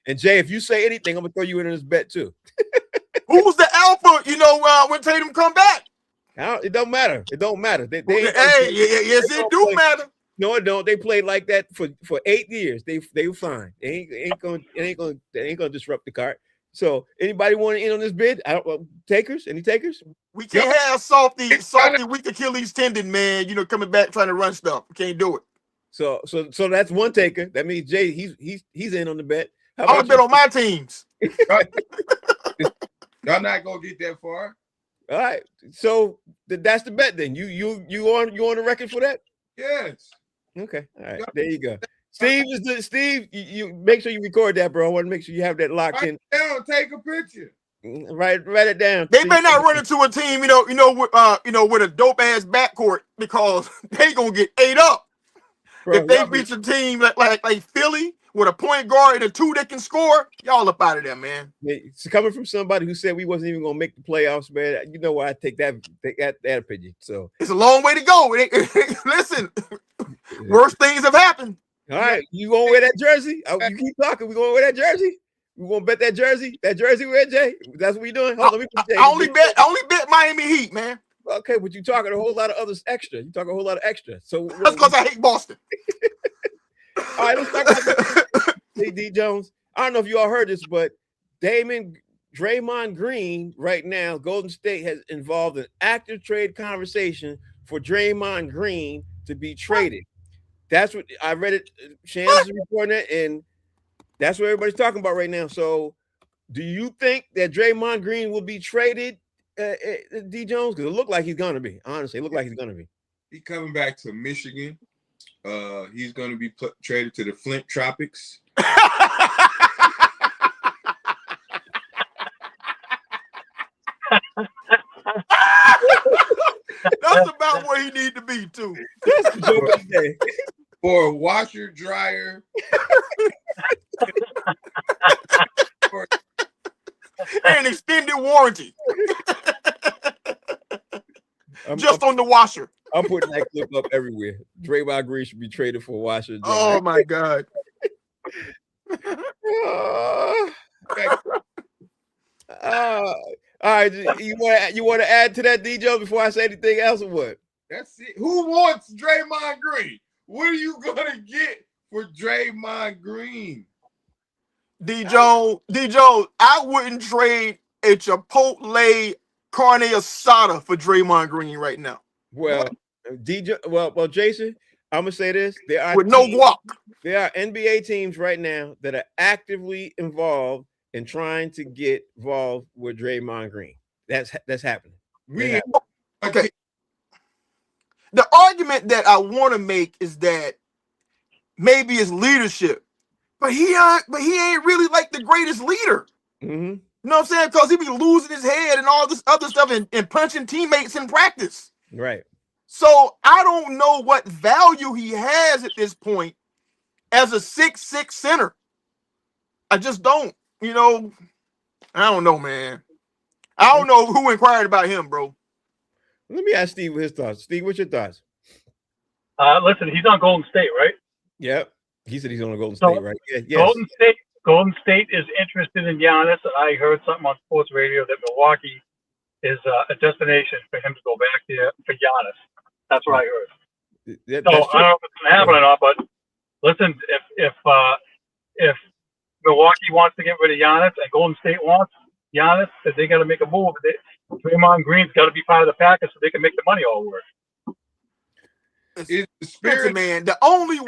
Speaker 1: And Jay, if you say anything, I'm gonna throw you in this bet too.
Speaker 2: Who's the alpha? When Tatum come back?
Speaker 1: It don't matter. It don't matter.
Speaker 2: Yes, it do matter.
Speaker 1: No, it don't. They played like that for 8 years. They were fine. They ain't gonna disrupt the cart. So anybody want to in on this bid? Takers? Any takers?
Speaker 2: We can't have Salty weak Achilles tendon, man. Coming back trying to run stuff. We can't do it.
Speaker 1: So that's one taker. That means Jay, he's in on the bet.
Speaker 2: I'm gonna bet on my teams.
Speaker 3: Y'all not gonna get that far.
Speaker 1: All right. So that's the bet then. You on the record for that?
Speaker 3: Yes.
Speaker 1: Okay. All right. There you go. Steve, you make sure you record that, bro. I want to make sure you have that locked in.
Speaker 3: Take a picture.
Speaker 1: Write it down.
Speaker 2: They may not run into a team, with a dope ass backcourt because they gonna get ate up. Bro, if they beat a team like Philly with a point guard and a 2 that can score, y'all up out of there, man.
Speaker 1: It's coming from somebody who said we wasn't even gonna make the playoffs, man. You know why I take that opinion. So
Speaker 2: it's a long way to go. Listen, worse things have happened.
Speaker 1: All right, you gonna wear that jersey? You keep talking. We gonna wear that jersey? We gonna bet that jersey? That jersey wear, Jay? That's what we doing? Hold on, let me put
Speaker 2: I only bet Miami Heat, man.
Speaker 1: Okay, but you talking a whole lot of others extra. You talking a whole lot of extra. So
Speaker 2: that's because I hate Boston.
Speaker 1: All right, let's talk about D. Jones. I don't know if you all heard this, but Draymond Green right now, Golden State has involved an active trade conversation for Draymond Green to be traded. That's what I read it. Shams is reporting it, and that's what everybody's talking about right now. So, do you think that Draymond Green will be traded, D. Jones? Because it looked like he's gonna be. Honestly, it looked like he's gonna be.
Speaker 3: He's coming back to Michigan. He's going to be traded to the Flint Tropics.
Speaker 2: That's about where he need to be too.
Speaker 3: For a washer dryer.
Speaker 2: And extended warranty. just on the washer.
Speaker 1: I'm putting that clip up everywhere. Draymond Green should be traded for Washer.
Speaker 2: Oh my God.
Speaker 1: All right. You want to add to that, DJ, before I say anything else, or what?
Speaker 3: That's it. Who wants Draymond Green? What are you gonna get for Draymond Green?
Speaker 2: D Jones, I wouldn't trade a Chipotle carne asada for Draymond Green right now.
Speaker 1: Well, DJ. Well, Jason, I'm gonna say this:
Speaker 2: with no guac.
Speaker 1: There are NBA teams right now that are actively involved in trying to get involved with Draymond Green. That's happening.
Speaker 2: Okay. The argument that I want to make is that maybe it's leadership, but he ain't really like the greatest leader.
Speaker 1: Mm-hmm.
Speaker 2: You know what I'm saying? Because he be losing his head and all this other stuff and punching teammates in practice.
Speaker 1: Right.
Speaker 2: So I don't know what value he has at this point as a 6'6" center. I just don't. You know, I don't know, man. I don't know who inquired about him, bro.
Speaker 1: Let me ask Steve his thoughts. Steve, what's your thoughts?
Speaker 4: Listen, he's on Golden State, right?
Speaker 1: Yep. He said he's on the Golden State, right? Yeah,
Speaker 4: yes. Golden State is interested in Giannis. I heard something on sports radio that Milwaukee is a destination for him to go back there for Giannis. That's what I heard. So I don't know if it's going to happen or not, but listen, if Milwaukee wants to get rid of Giannis and Golden State wants Giannis, that they got to make a move. Draymond Green's got to be part of the package so they can make the money all work.
Speaker 3: It's the spirit,
Speaker 2: man. The only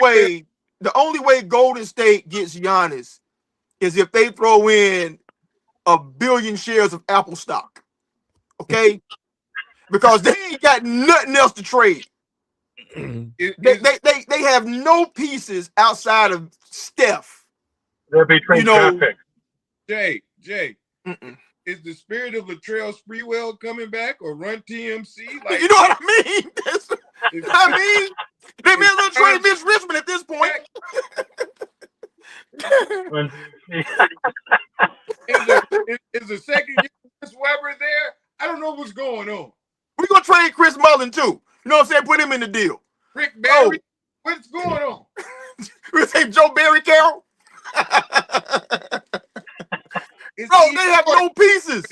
Speaker 2: way Golden State gets Giannis is if they throw in 1 billion shares of Apple stock. Okay? Because they ain't got nothing else to trade. They have no pieces outside of Steph.
Speaker 4: They'll be trading draft picks.
Speaker 3: Jay. Is the spirit of Latrell Sprewell coming back or Run TMC? Like,
Speaker 2: you know what I mean? They may as well trade Mitch Richmond at this point.
Speaker 3: Is the second year Chris Webber there? I don't know what's going on.
Speaker 2: We're going to trade Chris Mullin too. You know what I'm saying? Put him in the deal.
Speaker 3: Rick Barry, what's going on?
Speaker 2: We're going to say Joe Barry Carroll. Bro, they have no pieces.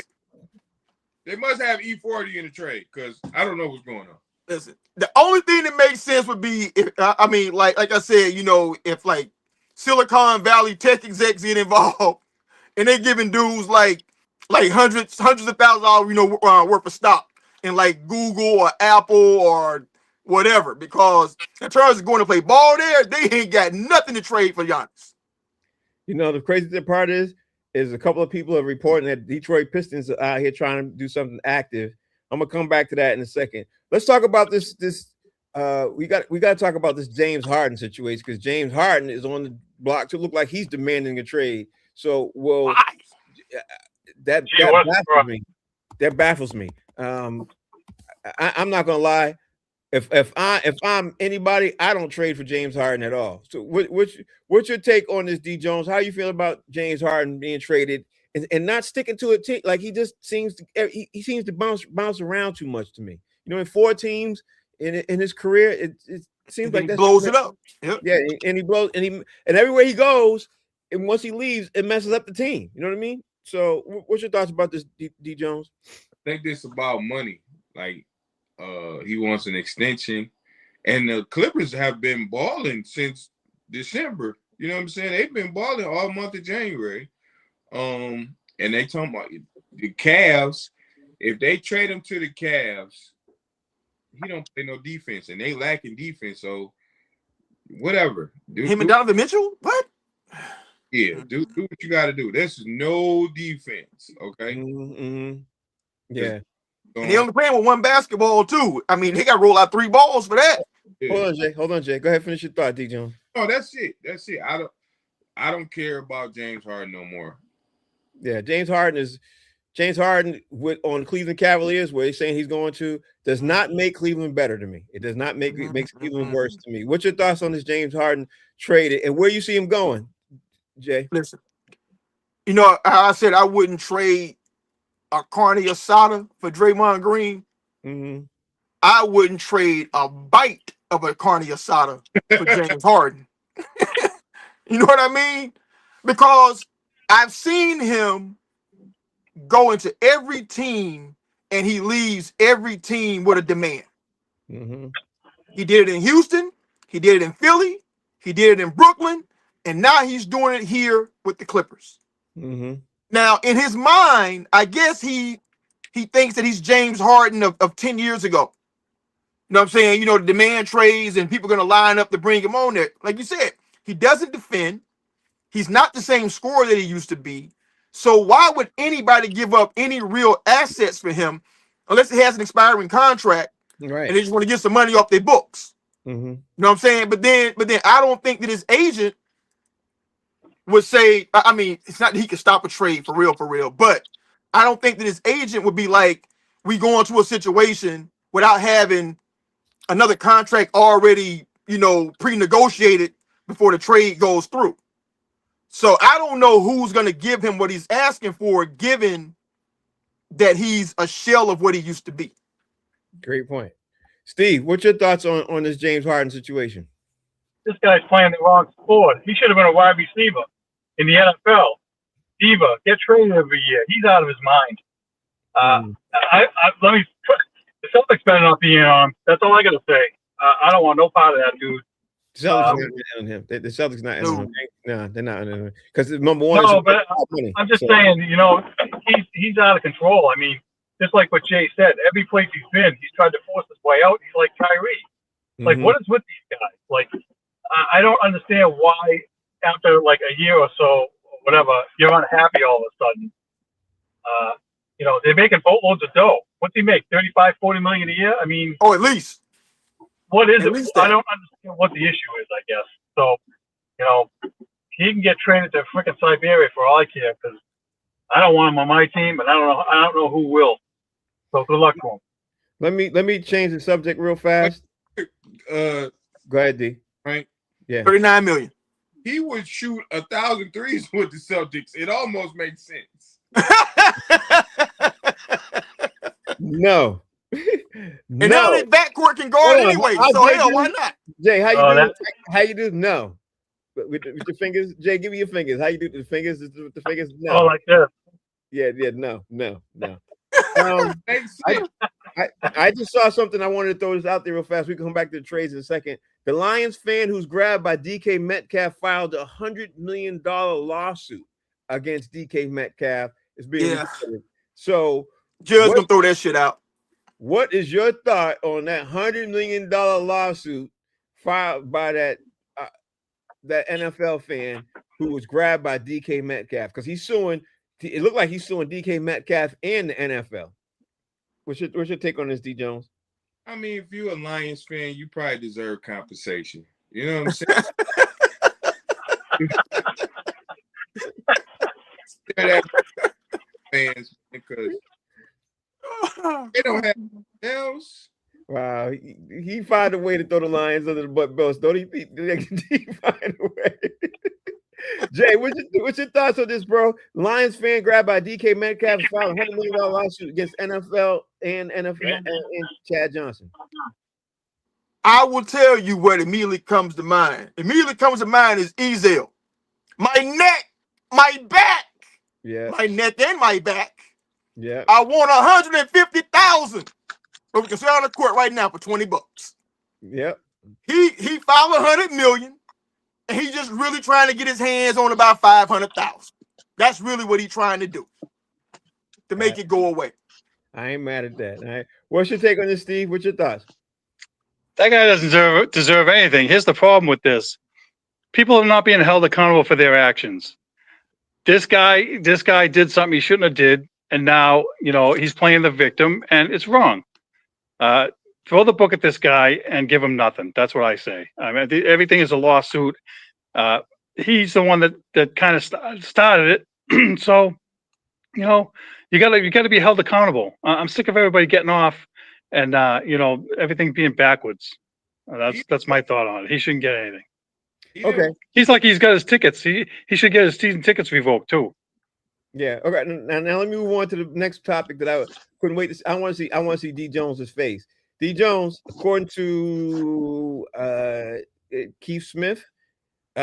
Speaker 3: They must have E40 in the trade because I don't know what's going on.
Speaker 2: Listen, the only thing that makes sense would be, like I said, you know, if like Silicon Valley tech execs get involved and they're giving dudes like hundreds of $1,000s, you know, worth of stock in like Google or Apple or whatever, because in terms of going to play ball there, they ain't got nothing to trade for Giannis.
Speaker 1: You know, the crazy part is a couple of people are reporting that Detroit Pistons are out here trying to do something active. I'm gonna come back to that in a second. Let's talk about this. We got to talk about this James Harden situation because James Harden is on the block to look like he's demanding a trade. So, that baffles me. That baffles me. I'm not gonna lie. If I'm anybody, I don't trade for James Harden at all. So, what's your take on this, D. Jones? How you feel about James Harden being traded and not sticking to it? Like he just seems to bounce around too much to me. You know, in 4 teams in his career, it seems like that
Speaker 2: blows it up. Yep.
Speaker 1: Yeah, and he blows and everywhere he goes, and once he leaves, it messes up the team. You know what I mean? So, what's your thoughts about this, D. Jones?
Speaker 3: I think this is about money. Like, he wants an extension, and the Clippers have been balling since December. You know what I'm saying? They've been balling all month of January. And they talking about the Cavs. If they trade him to the Cavs, he don't play no defense, and they lacking defense. So whatever.
Speaker 2: Him and Donovan Mitchell? What?
Speaker 3: Yeah, do what you got to do. This is no defense, okay?
Speaker 1: Mm-hmm. Yeah.
Speaker 2: And they only playing with 1 basketball too. I mean, they got to roll out 3 balls for that.
Speaker 3: Yeah.
Speaker 1: Hold on, Jay. Go ahead, finish your thought, D. Jones.
Speaker 3: No, that's it. I don't care about James Harden no more.
Speaker 1: Yeah, James Harden on Cleveland Cavaliers, where he's saying he's going to, does not make Cleveland better to me. It does not make it makes Cleveland worse to me. What's your thoughts on this James Harden trade and where you see him going, Jay?
Speaker 2: Listen, you know, I said I wouldn't trade a carne asada for Draymond Green.
Speaker 1: Mm-hmm.
Speaker 2: I wouldn't trade a bite of a carne asada for James Harden. You know what I mean? Because I've seen him go into every team and he leaves every team with a demand.
Speaker 1: Mm-hmm.
Speaker 2: He did it in Houston, he did it in Philly, he did it in Brooklyn, and now he's doing it here with the Clippers.
Speaker 1: Mm-hmm.
Speaker 2: Now, in his mind, I guess he thinks that he's James Harden of 10 years ago. You know what I'm saying? You know, the demand trades and people are going to line up to bring him on there. Like you said, he doesn't defend. He's not the same scorer that he used to be. So why would anybody give up any real assets for him unless he has an expiring contract
Speaker 1: Right.
Speaker 2: and they just want to get some money off their books?
Speaker 1: Mm-hmm.
Speaker 2: You know what I'm saying? But then I don't think that his agent would say, I mean, it's not that he could stop a trade for real, but I don't think that his agent would be like, we go into a situation without having another contract already, you know, pre-negotiated before the trade goes through. So I don't know who's going to give him what he's asking for, given that he's a shell of what he used to be.
Speaker 1: Great point. Steve, what's your thoughts on this James Harden situation?
Speaker 4: This guy's playing the wrong sport. He should have been a wide receiver in the NFL. Diva, get traded every year. He's out of his mind. Let me. The Celtics better not be in on him. That's all I got to say. I don't want no part of that dude.
Speaker 1: The Celtics not in on him. The Celtics not in on him. No, they're not in on him. Because number one,
Speaker 4: no, but I'm just saying, you know, he's out of control. I mean, just like what Jay said, every place he's been, he's tried to force his way out. He's like Kyrie. Like, what is with these guys? Like, I don't understand why after like a year or so, or whatever, you're unhappy all of a sudden. You know, they're making boatloads of dough. What's he make? 35, 40 million a year? I mean,
Speaker 2: at least.
Speaker 4: What is it? I don't understand what the issue is, I guess. So, you know, he can get traded to freaking Siberia for all I care, because I don't want him on my team, and I don't know who will. So good luck to him.
Speaker 1: Let me change the subject real fast.
Speaker 3: Go
Speaker 1: ahead, D.
Speaker 3: Right?
Speaker 1: Yeah.
Speaker 2: 39 million.
Speaker 3: He would shoot 1,000 threes with the Celtics. It almost makes sense.
Speaker 1: No.
Speaker 2: And now that backcourt can guard anyway. So hell, why not?
Speaker 1: Jay, how you do? How you do? No. With your fingers, Jay, give me your fingers. How you do the fingers? With the fingers? No.
Speaker 4: Oh, like this.
Speaker 1: Yeah, no. I just saw something. I wanted to throw this out there real fast. We can come back to the trades in a second. The Lions fan who's grabbed by DK Metcalf filed a $100 million lawsuit against DK Metcalf. It's being reported. So
Speaker 2: Judge gonna throw that shit out.
Speaker 1: What is your thought on that $100 million lawsuit filed by that NFL fan who was grabbed by DK Metcalf? Because he's suing. It looked like he's suing DK Metcalf and the NFL. What's your take on this, D. Jones?
Speaker 3: I mean, if you're a Lions fan, you probably deserve compensation. You know what I'm saying? Fans, because they don't have else.
Speaker 1: Wow, he found a way to throw the Lions under the butt belts. Don't he find a way? Jay, what's your thoughts on this, bro? Lions fan grabbed by DK Metcalf filed a $100 million lawsuit against NFL and Chad Johnson.
Speaker 2: I will tell you what immediately comes to mind. Immediately comes to mind is Ezel. My neck, my back.
Speaker 1: Yeah.
Speaker 2: My neck and my back.
Speaker 1: Yeah.
Speaker 2: I want 150,000. But we can sit on the court right now for $20.
Speaker 1: Yep.
Speaker 2: He filed 100 million, and he's just really trying to get his hands on about 500,000. That's really what he's trying to do to make it go away.
Speaker 1: I ain't mad at that. All right. What's your take on this, Steve? What's your thoughts?
Speaker 5: That guy doesn't deserve anything. Here's the problem with this. People are not being held accountable for their actions. This guy did something he shouldn't have did, and now, you know, he's playing the victim, and it's wrong. Throw the book at this guy and give him nothing. That's what I say. I mean, everything is a lawsuit. He's the one that kind of started it. So, you know, you gotta be held accountable. I'm sick of everybody getting off and you know, everything being backwards. That's my thought on it. He shouldn't get anything.
Speaker 1: Okay.
Speaker 5: He's like he's got his tickets. He should get his season tickets revoked too.
Speaker 1: Yeah. Okay. Now let me move on to the next topic that I couldn't wait to see. I want to see D. Jones's face. D. Jones, according to Keith Smith, is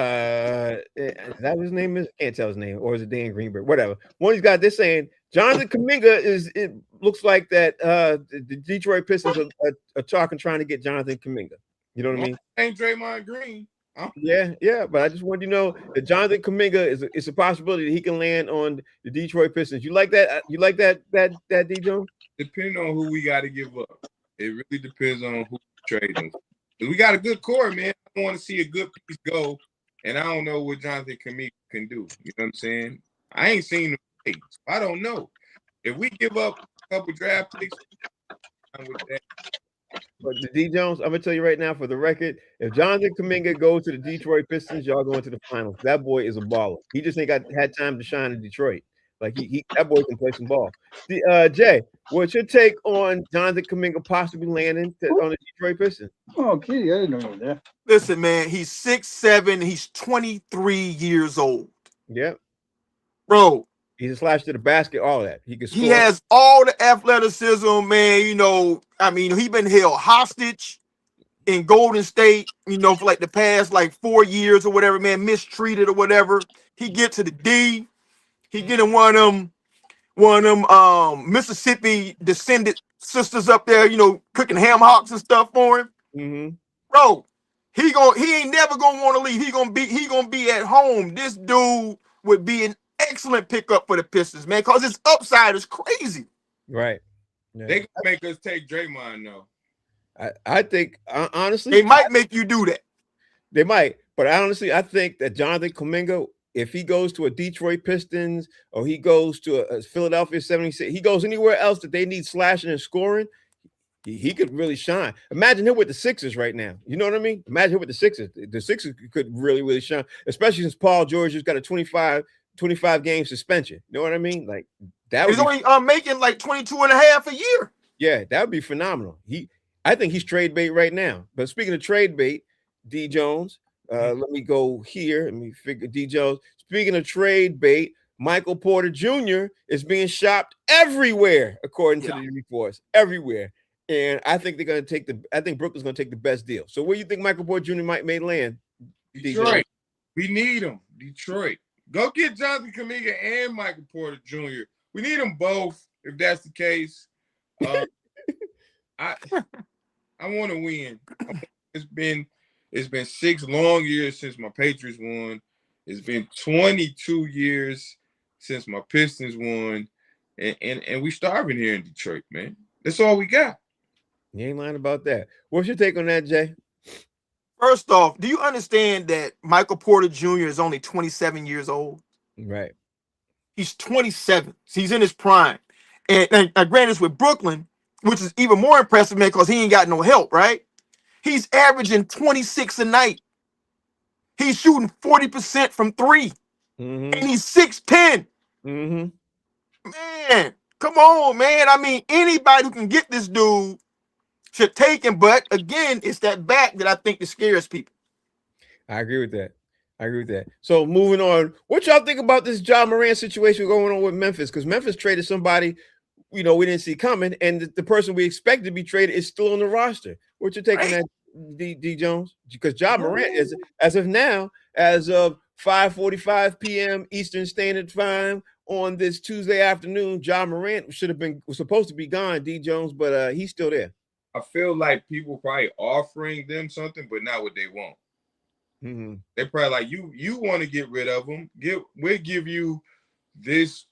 Speaker 1: that what his name is? I can't tell his name, or is it Dan Greenberg? Whatever. One of these guys, they're saying Jonathan Kuminga is. It looks like that the Detroit Pistons are talking, trying to get Jonathan Kuminga. You know what I mean?
Speaker 3: Ain't Draymond Green.
Speaker 1: Yeah. But I just want you to know that Jonathan Kuminga is a possibility that he can land on the Detroit Pistons. You like that? You like that D. Jones?
Speaker 3: Depending on who we got to give up, it really depends on who we trade them. We got a good core, man. I want to see a good piece go, and I don't know what Jonathan Kuminga can do. You know what I'm saying? I ain't seen him play, so I don't know. If we give up a couple draft picks, I'm with that.
Speaker 1: But the D. Jones, I'm gonna tell you right now, for the record, if Jonathan Kuminga goes to the Detroit Pistons, y'all going to the finals. That boy is a baller. He just ain't had time to shine in Detroit. Like he that boy can play some ball. Jay, what's your take on Jonathan Kuminga possibly landing on the Detroit Pistons?
Speaker 5: Oh, gee, I didn't know you were there.
Speaker 2: Listen, man, he's 6'7", he's 23 years old.
Speaker 1: Yep.
Speaker 2: Bro.
Speaker 1: He's a slash to the basket, all that. He can score.
Speaker 2: He has all the athleticism, man. You know, I mean, he been held hostage in Golden State, you know, for like the past like 4 years or whatever, man, mistreated or whatever. He get to the D. He getting one of them Mississippi descended sisters up there, you know, cooking ham hocks and stuff for him.
Speaker 1: Mm-hmm.
Speaker 2: Bro, he ain't never gonna want to leave. He gonna be at home. This dude would be an excellent pickup for the Pistons, man, because his upside is crazy.
Speaker 1: Right. Yeah.
Speaker 3: They gonna make us take Draymond, though.
Speaker 1: I think honestly
Speaker 2: they might make you do that.
Speaker 1: They might, but I think that Jonathan Kuminga, if he goes to a Detroit Pistons or he goes to a Philadelphia 76, he goes anywhere else that they need slashing and scoring, he could really shine. Imagine him with the Sixers right now. You know what I mean? Imagine him with the Sixers. The Sixers could really, really shine, especially since Paul George has got a 25 game suspension. You know what I mean? Like that.
Speaker 2: He's only making like 22 and a half a year.
Speaker 1: Yeah, that would be phenomenal. I think he's trade bait right now. But speaking of trade bait, D. Jones, let me go here. Let me figure D. Jones. Speaking of trade bait, Michael Porter Jr. is being shopped everywhere, according to the reports. Everywhere. And I think they're going to I think Brooklyn's going to take the best deal. So where do you think Michael Porter Jr. may land?
Speaker 3: Detroit. We need him. Detroit. Go get Jonathan Kuminga and Michael Porter Jr. We need them both, if that's the case. I want to win. It's been 6 long years since my Patriots won. It's been 22 years since my Pistons won. And we starving here in Detroit, man. That's all we got.
Speaker 1: You ain't lying about that. What's your take on that, Jay?
Speaker 2: First off, do you understand that Michael Porter Jr. is only 27 years old?
Speaker 1: Right.
Speaker 2: He's 27. He's in his prime. And granted, it's with Brooklyn, which is even more impressive, man, because he ain't got no help, right? He's averaging 26 a night. He's shooting 40% from 3.
Speaker 1: Mm-hmm.
Speaker 2: And he's 6'10".
Speaker 1: Mm-hmm.
Speaker 2: Man, come on, man. I mean, anybody who can get this dude should take him. But again, it's that back that I think that scares people.
Speaker 1: I agree with that. So moving on, what y'all think about this Ja Morant situation going on with Memphis? Because Memphis traded somebody, we didn't see coming, and the person we expected to be traded is still on the roster. What's your take on that, D. Jones? Because Ja Morant is, as of now, as of 5:45 p.m. Eastern Standard Time on this Tuesday afternoon, Ja Morant was supposed to be gone, D. Jones, but he's still there.
Speaker 3: I feel like people probably offering them something, but not what they want.
Speaker 1: Mm-hmm.
Speaker 3: They're probably like, you want to get rid of them. We'll give you these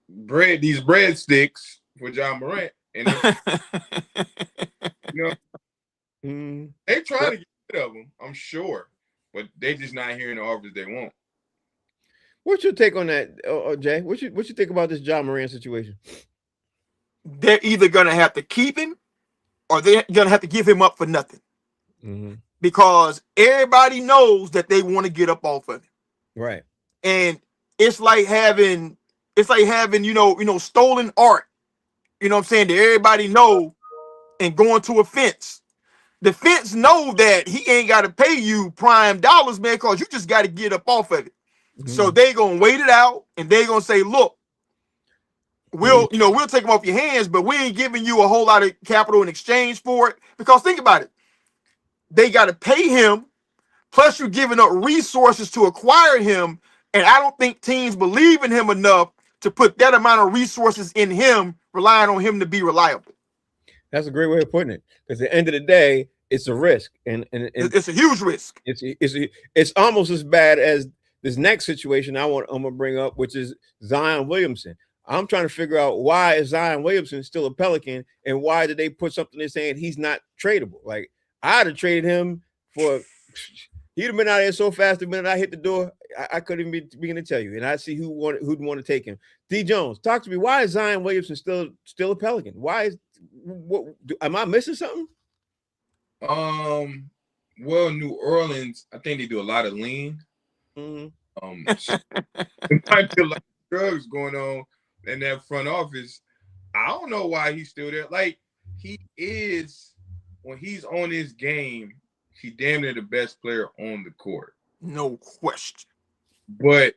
Speaker 3: breadsticks for Ja Morant. And they trying to get rid of them, I'm sure. But they just not hearing the offers they want.
Speaker 1: What's your take on that, Jay? What you think about this Ja Morant situation?
Speaker 2: They're either going to have to keep him or they're going to have to give him up for nothing.
Speaker 1: Mm-hmm.
Speaker 2: Because everybody knows that they want to get up off of him.
Speaker 1: Right.
Speaker 2: And it's like having stolen art. You know what I'm saying? That everybody know and going to a fence. The fence know that he ain't got to pay you prime dollars, man, because you just got to get up off of it. Mm-hmm. So they going to wait it out and they going to say, look, we'll take him off your hands, but we ain't giving you a whole lot of capital in exchange for it. Because think about it, they got to pay him, plus you're giving up resources to acquire him, and I don't think teams believe in him enough to put that amount of resources in him, relying on him to be reliable.
Speaker 1: That's a great way of putting it. Because at the end of the day, it's a risk, and
Speaker 2: it's a huge risk.
Speaker 1: It's almost as bad as this next situation I'm gonna bring up, which is Zion Williamson. I'm trying to figure out why is Zion Williamson still a Pelican, and why did they put something there saying he's not tradable? Like, I'd have traded him for. He'd have been out there so fast the minute I hit the door, I couldn't even begin to tell you. And I'd see who'd want to take him. D. Jones, talk to me. Why is Zion Williamson still a Pelican? Why is am I missing something?
Speaker 3: Well, New Orleans, I think they do a lot of lean. Mm-hmm. There might be a lot of drugs going on in that front office. I don't know why he's still there. Like, he is, when he's on his game, he damn near the best player on the court.
Speaker 2: No question.
Speaker 3: But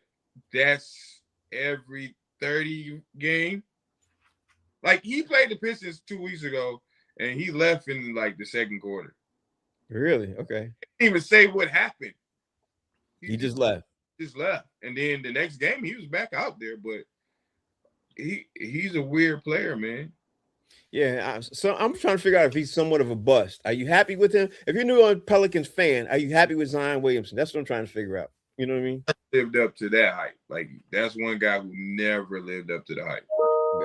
Speaker 3: that's every 30 game. Like, he played the Pistons 2 weeks ago, and he left in, like, the second quarter.
Speaker 1: Really? Okay.
Speaker 3: He didn't even say what happened.
Speaker 1: He just left.
Speaker 3: Just left. And then the next game, he was back out there. But he's a weird player, man.
Speaker 1: Yeah, so I'm trying to figure out if he's somewhat of a bust. Are you happy with him? If you're New Orleans Pelicans fan, are you happy with Zion Williamson? That's what I'm trying to figure out. You know what I mean?
Speaker 3: Lived up to that hype. Like, that's one guy who never lived up to the hype.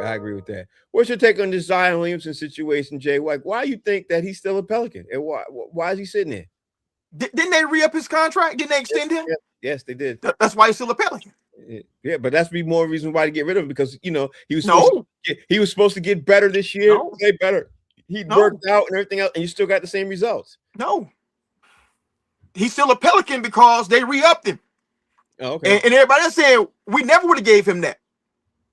Speaker 1: I agree with that. What's your take on this Zion Williamson situation, Jay? Like, why you think that he's still a Pelican, and why is he sitting there?
Speaker 2: Didn't they re-up his contract? Didn't they extend him?
Speaker 1: Yes, they did.
Speaker 2: That's why he's still a Pelican.
Speaker 1: Yeah, but that's be more reason why to get rid of him, because he was supposed to get better this year.
Speaker 2: No.
Speaker 1: Play better. He worked out and everything else, and you still got the same results.
Speaker 2: No, he's still a Pelican because they re-upped him.
Speaker 1: Oh, okay.
Speaker 2: And everybody else saying we never would have gave him that.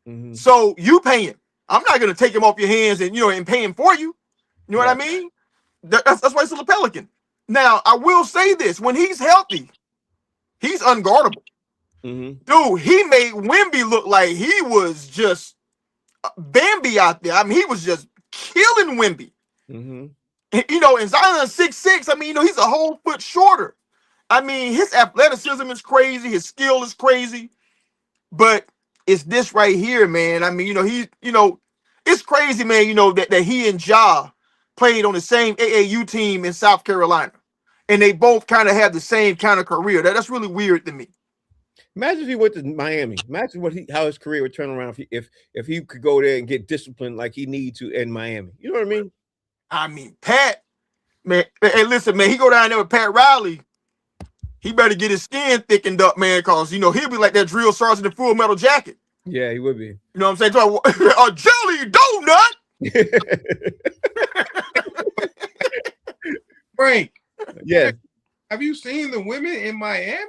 Speaker 2: Mm-hmm. So you pay him. I'm not going to take him off your hands and pay him for you. You know what I mean? That's why he's still a Pelican. Now I will say this: when he's healthy, he's unguardable. Mm-hmm. Dude, he made Wemby look like he was just Bambi out there. I mean, he was just killing Wemby. Mm-hmm. And Zion's 6'6". I mean, he's a whole foot shorter. I mean, his athleticism is crazy. His skill is crazy. But it's this right here, man. I mean, it's crazy, man, that he and Ja played on the same AAU team in South Carolina. And they both kind of have the same kind of career. That's really weird to me.
Speaker 1: Imagine if he went to Miami. Imagine how his career would turn around if he could go there and get disciplined like he needs to in Miami. You know what I mean?
Speaker 2: I mean, Pat, man. Hey, listen, man. He go down there with Pat Riley. He better get his skin thickened up, man, because he'll be like that drill sergeant in Full Metal Jacket.
Speaker 1: Yeah, he would be.
Speaker 2: You know what I'm saying? A jelly donut.
Speaker 3: Frank.
Speaker 1: Yeah.
Speaker 3: Have you seen the women in Miami?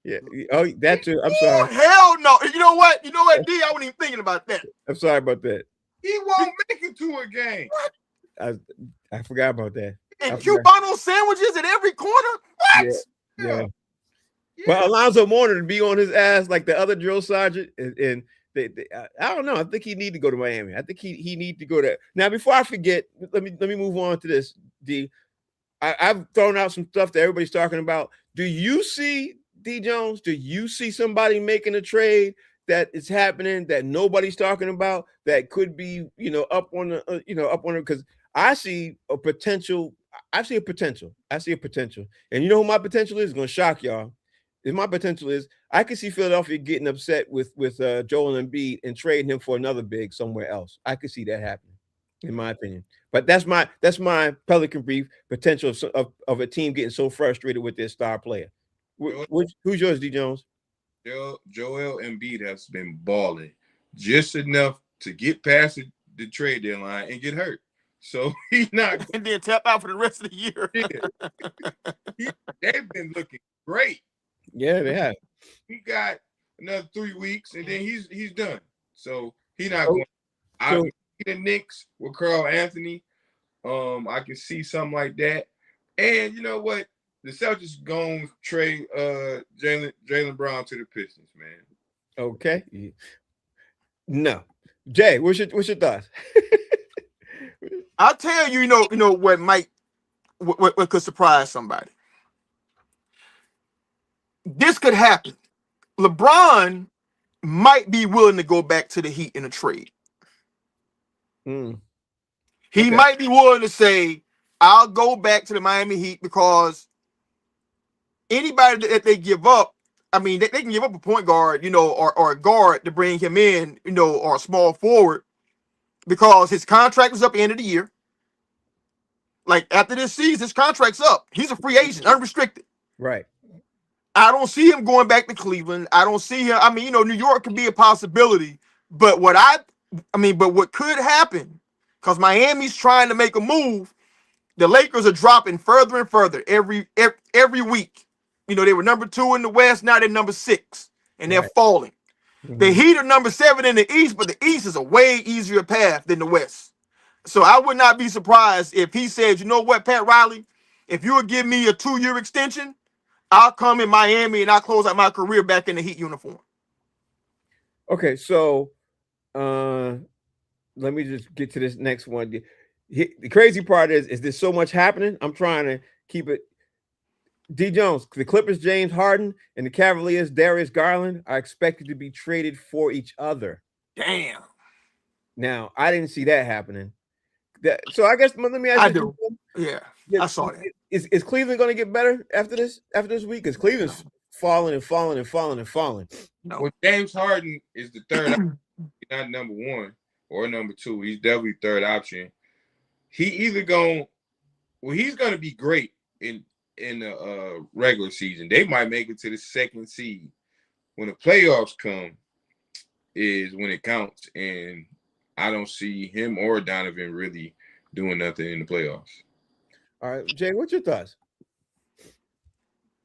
Speaker 1: Yeah. Oh, that too. I'm sorry.
Speaker 2: Hell no. You know what, D? I wasn't even thinking about that.
Speaker 1: I'm sorry about that.
Speaker 3: He won't make it to a game.
Speaker 2: What?
Speaker 1: I forgot about that.
Speaker 2: And Cubano sandwiches at every corner? What?
Speaker 1: Yeah. But Alonzo Mourning to be on his ass like the other drill sergeant, and I don't know. I think he need to go to Miami. I think he need to go there. Now, before I forget, let me move on to this, D. I've thrown out some stuff that everybody's talking about. Do you see, D. Jones? Do you see somebody making a trade that is happening that nobody's talking about that could be, up on the, because I see a potential. I see a potential. And you know who my potential is? It's going to shock y'all. My potential is I can see Philadelphia getting upset with Joel Embiid and trading him for another big somewhere else. I could see that happening, in my opinion. But that's my Pelican brief potential of a team getting so frustrated with their star player. Who's yours, D. Jones?
Speaker 3: Joel Embiid has been balling just enough to get past the trade deadline and get hurt. So he's not,
Speaker 2: and then tap out for the rest of the year.
Speaker 3: They've been looking great.
Speaker 1: Yeah, they have.
Speaker 3: He got another 3 weeks, and then he's done. So he's not going. I can see the Knicks with Carl Anthony. I can see something like that. And you know what? The Celtics gonna trade Jaylen Brown to the Pistons, man.
Speaker 1: Okay. No. Jay, what's your thoughts?
Speaker 2: I'll tell you, you know what might what could surprise somebody. This could happen. LeBron might be willing to go back to the Heat in a trade.
Speaker 1: Hmm.
Speaker 2: He
Speaker 1: Okay.
Speaker 2: might be willing to say, I'll go back to the Miami Heat because anybody that they give up, I mean, they can give up a point guard, or a guard to bring him in, or a small forward because his contract is up at the end of the year. Like after this season, his contract's up. He's a free agent, unrestricted.
Speaker 1: Right.
Speaker 2: I don't see him going back to Cleveland. I don't see him. I mean, New York could be a possibility, but what could happen, because Miami's trying to make a move, the Lakers are dropping further and further every week. They were number 2 in the West, now they're number 6, and they're
Speaker 1: Right.
Speaker 2: falling. The
Speaker 1: Mhm.
Speaker 2: Heat are number 7 in the East, but the East is a way easier path than the West. So I would not be surprised if he said, you know what, Pat Riley, if you would give me a 2-year extension, I'll come in Miami and I'll close out my career back in the Heat uniform.
Speaker 1: Okay, so let me just get to this next one. The crazy part is there's so much happening. I'm trying to keep it. D. Jones, the Clippers, James Harden, and the Cavaliers, Darius Garland, are expected to be traded for each other.
Speaker 2: Damn.
Speaker 1: Now, I didn't see that happening. So I guess let me ask
Speaker 2: I
Speaker 1: you.
Speaker 2: do. Yeah, I saw that.
Speaker 1: Is Cleveland going to get better after this week? Because Cleveland's falling and falling and falling and falling.
Speaker 2: No.
Speaker 3: Well, James Harden is the third option, not number 1 or number 2. He's definitely third option. He's going to be great in the regular season. They might make it to the 2nd seed. When the playoffs come is when it counts, and I don't see him or Donovan really doing nothing in the playoffs.
Speaker 1: All right, Jay, what's your thoughts?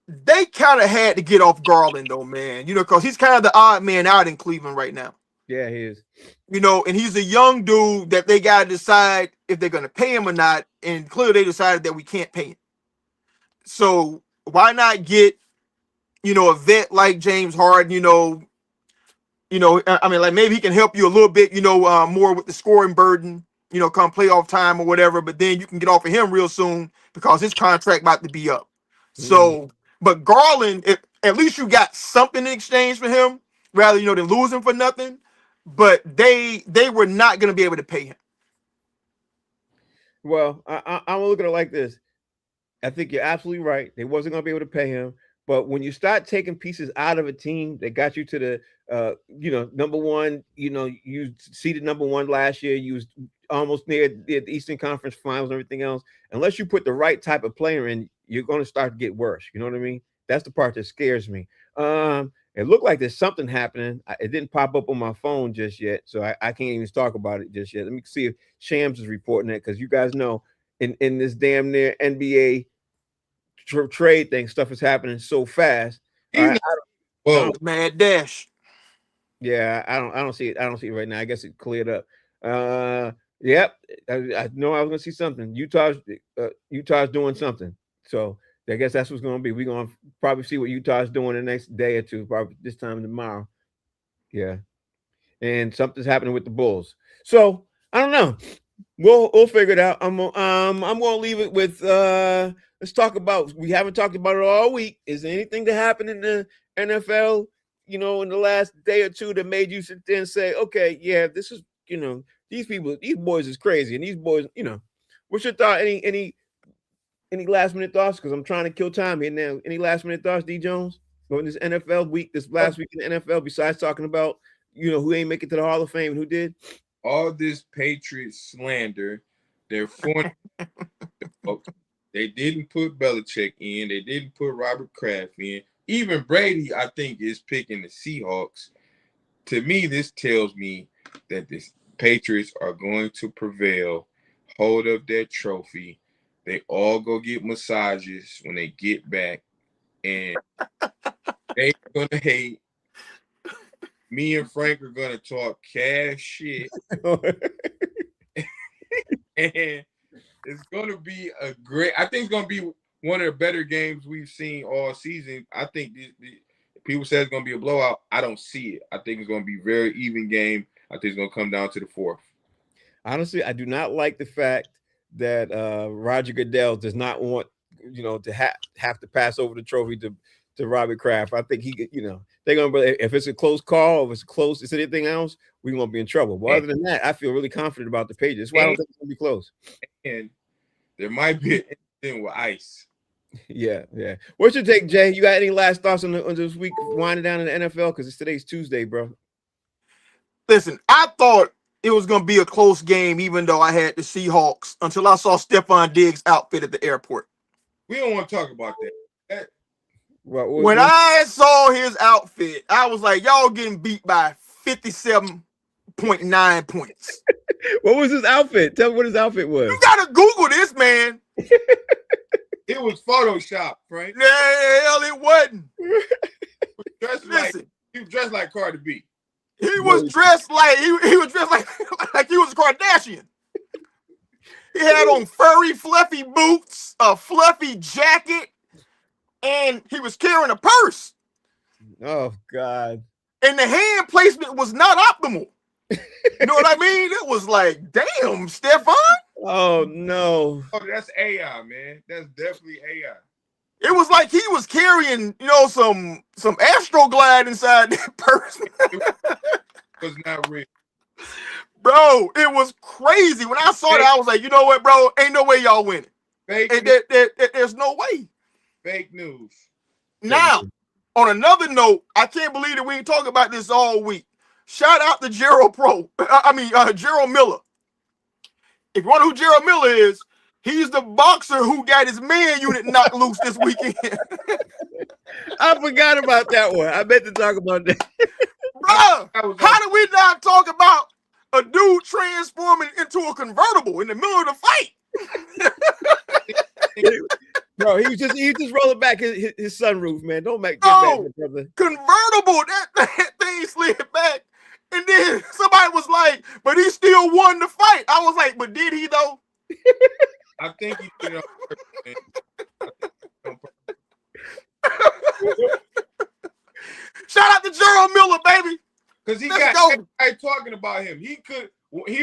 Speaker 2: They kind of had to get off Garland, though, man. Because he's kind of the odd man out in Cleveland right now.
Speaker 1: Yeah, he is.
Speaker 2: And he's a young dude that they got to decide if they're going to pay him or not. And clearly they decided that we can't pay him. So why not get, a vet like James Harden, like maybe he can help you a little bit, more with the scoring burden, come playoff time or whatever. But then you can get off of him real soon because his contract about to be up. So, but Garland, at least you got something in exchange for him, rather than losing for nothing. But they were not going to be able to pay him.
Speaker 1: Well, I'm gonna look at it like this. I think you're absolutely right. They wasn't going to be able to pay him. But when you start taking pieces out of a team that got you to the, number 1, you seeded number 1 last year. You was almost near the Eastern Conference Finals and everything else. Unless you put the right type of player in, you're going to start to get worse. You know what I mean? That's the part that scares me. It looked like there's something happening. It didn't pop up on my phone just yet, so I can't even talk about it just yet. Let me see if Shams is reporting it, because you guys know in this damn near NBA trade thing, stuff is happening so fast.
Speaker 3: Whoa,
Speaker 2: Mad dash.
Speaker 1: Yeah, I don't see it. I don't see it right now. I guess it cleared up. Yep. I know I was gonna see something. Utah's doing something. So I guess that's what's gonna be. We're gonna probably see what Utah's doing the next day or two, probably this time tomorrow. Yeah. And something's happening with the Bulls. So I don't know. We'll figure it out. I'm gonna leave it with let's talk about, we haven't talked about it all week. Is there anything that happened in the NFL, in the last day or two that made you sit there and say, okay, yeah, this is, these boys is crazy. And these boys, what's your thought? Any last minute thoughts? Because I'm trying to kill time here now. Any last minute thoughts, D Jones? On this NFL week, this last week in the NFL, besides talking about, who ain't make it to the Hall of Fame and who did?
Speaker 3: All this Patriots slander, they're for they didn't put Belichick in. They didn't put Robert Kraft in. Even Brady, I think, is picking the Seahawks. To me, this tells me that the Patriots are going to prevail, hold up their trophy. They all go get massages when they get back, and they're going to hate. Me and Frank are going to talk cash shit. And it's going to be I think it's going to be one of the better games we've seen all season. I think people say it's going to be a blowout. I don't see it. I think it's going to be a very even game. I think it's gonna come down to the fourth.
Speaker 1: Honestly, I do not like the fact that Roger Goodell does not want, to have to pass over the trophy to Robert Kraft. I think they're gonna, if it's a close call, if it's close, it's anything else, we're gonna be in trouble. But other than that, I feel really confident about the Patriots. That's why I don't think it's gonna be close.
Speaker 3: And there might be an incident with ice.
Speaker 1: Yeah. What's your take, Jay? You got any last thoughts on this week winding down in the NFL? Because today's Tuesday, bro.
Speaker 2: Listen, I thought it was going to be a close game, even though I had the Seahawks, until I saw Stephon Diggs' outfit at the airport.
Speaker 3: We don't want to talk about that.
Speaker 2: When I saw his outfit, I was like, y'all getting beat by 57.9 points.
Speaker 1: What was his outfit? Tell me what his outfit was.
Speaker 2: You got to Google this, man.
Speaker 3: It was Photoshop, Frank.
Speaker 2: The hell it wasn't.
Speaker 3: He was dressed like Cardi B.
Speaker 2: He was dressed like he was dressed like he was a Kardashian. He had on furry, fluffy boots, a fluffy jacket, and he was carrying a purse.
Speaker 1: Oh God!
Speaker 2: And the hand placement was not optimal. You know what I mean? It was like, damn, Stephon.
Speaker 1: Oh no!
Speaker 3: Oh, that's AI, man. That's definitely AI.
Speaker 2: It was like he was carrying, some Astroglide inside that purse.
Speaker 3: It was not real.
Speaker 2: Bro, it was crazy. When I saw that, I was like, you know what, bro? Ain't no way y'all winning. There's no way.
Speaker 3: Fake news.
Speaker 2: Now, on another note, I can't believe that we ain't talking about this all week. Shout out to Gerald Miller. If you wonder who Gerald Miller is, he's the boxer who got his man unit knocked loose this weekend.
Speaker 1: I forgot about that one. I meant to talk about that.
Speaker 2: Bro, how did we not talk about a dude transforming into a convertible in the middle of the fight?
Speaker 1: Bro, he was just rolling back his sunroof, man. Don't make
Speaker 2: convertible. That thing slid back. And then somebody was like, but he still won the fight. I was like, but did he though?
Speaker 3: I think he did it on purpose.
Speaker 2: Shout out to Gerald Miller, baby.
Speaker 3: Because he got everybody talking about him. He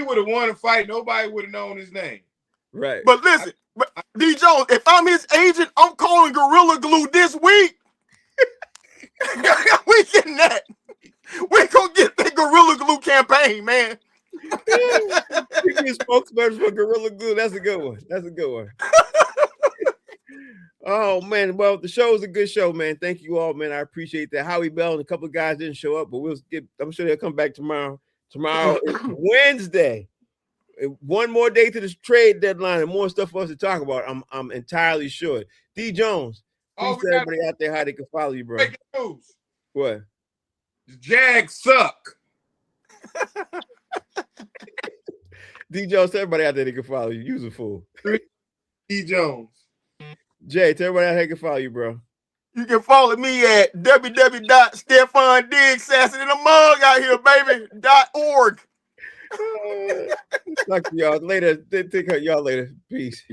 Speaker 3: would have won a fight. Nobody would have known his name.
Speaker 1: Right.
Speaker 2: But listen, D. Jones, if I'm his agent, I'm calling Gorilla Glue this week. We getting that. We gonna get that Gorilla Glue campaign, man.
Speaker 1: You be a spokesperson for Gorilla Glue. That's a good one. Oh man, well, the show is a good show, man. Thank you all, man. I appreciate that. Howie Bell and a couple of guys didn't show up, but I'm sure they'll come back tomorrow. Tomorrow is Wednesday. One more day to this trade deadline and more stuff for us to talk about. I'm entirely sure. D. Jones, please tell everybody out there how they can follow you, bro.
Speaker 3: Breaking news.
Speaker 1: What?
Speaker 3: The Jags suck.
Speaker 1: D. Jones, tell everybody out there they can follow you. Use a fool.
Speaker 3: D. Jones.
Speaker 1: Jay, tell everybody how they can follow you, bro.
Speaker 2: You can follow me at www.StephonDiggsSassinInTheMug out here, baby.org.
Speaker 1: Talk to y'all later. Take care, y'all later. Peace.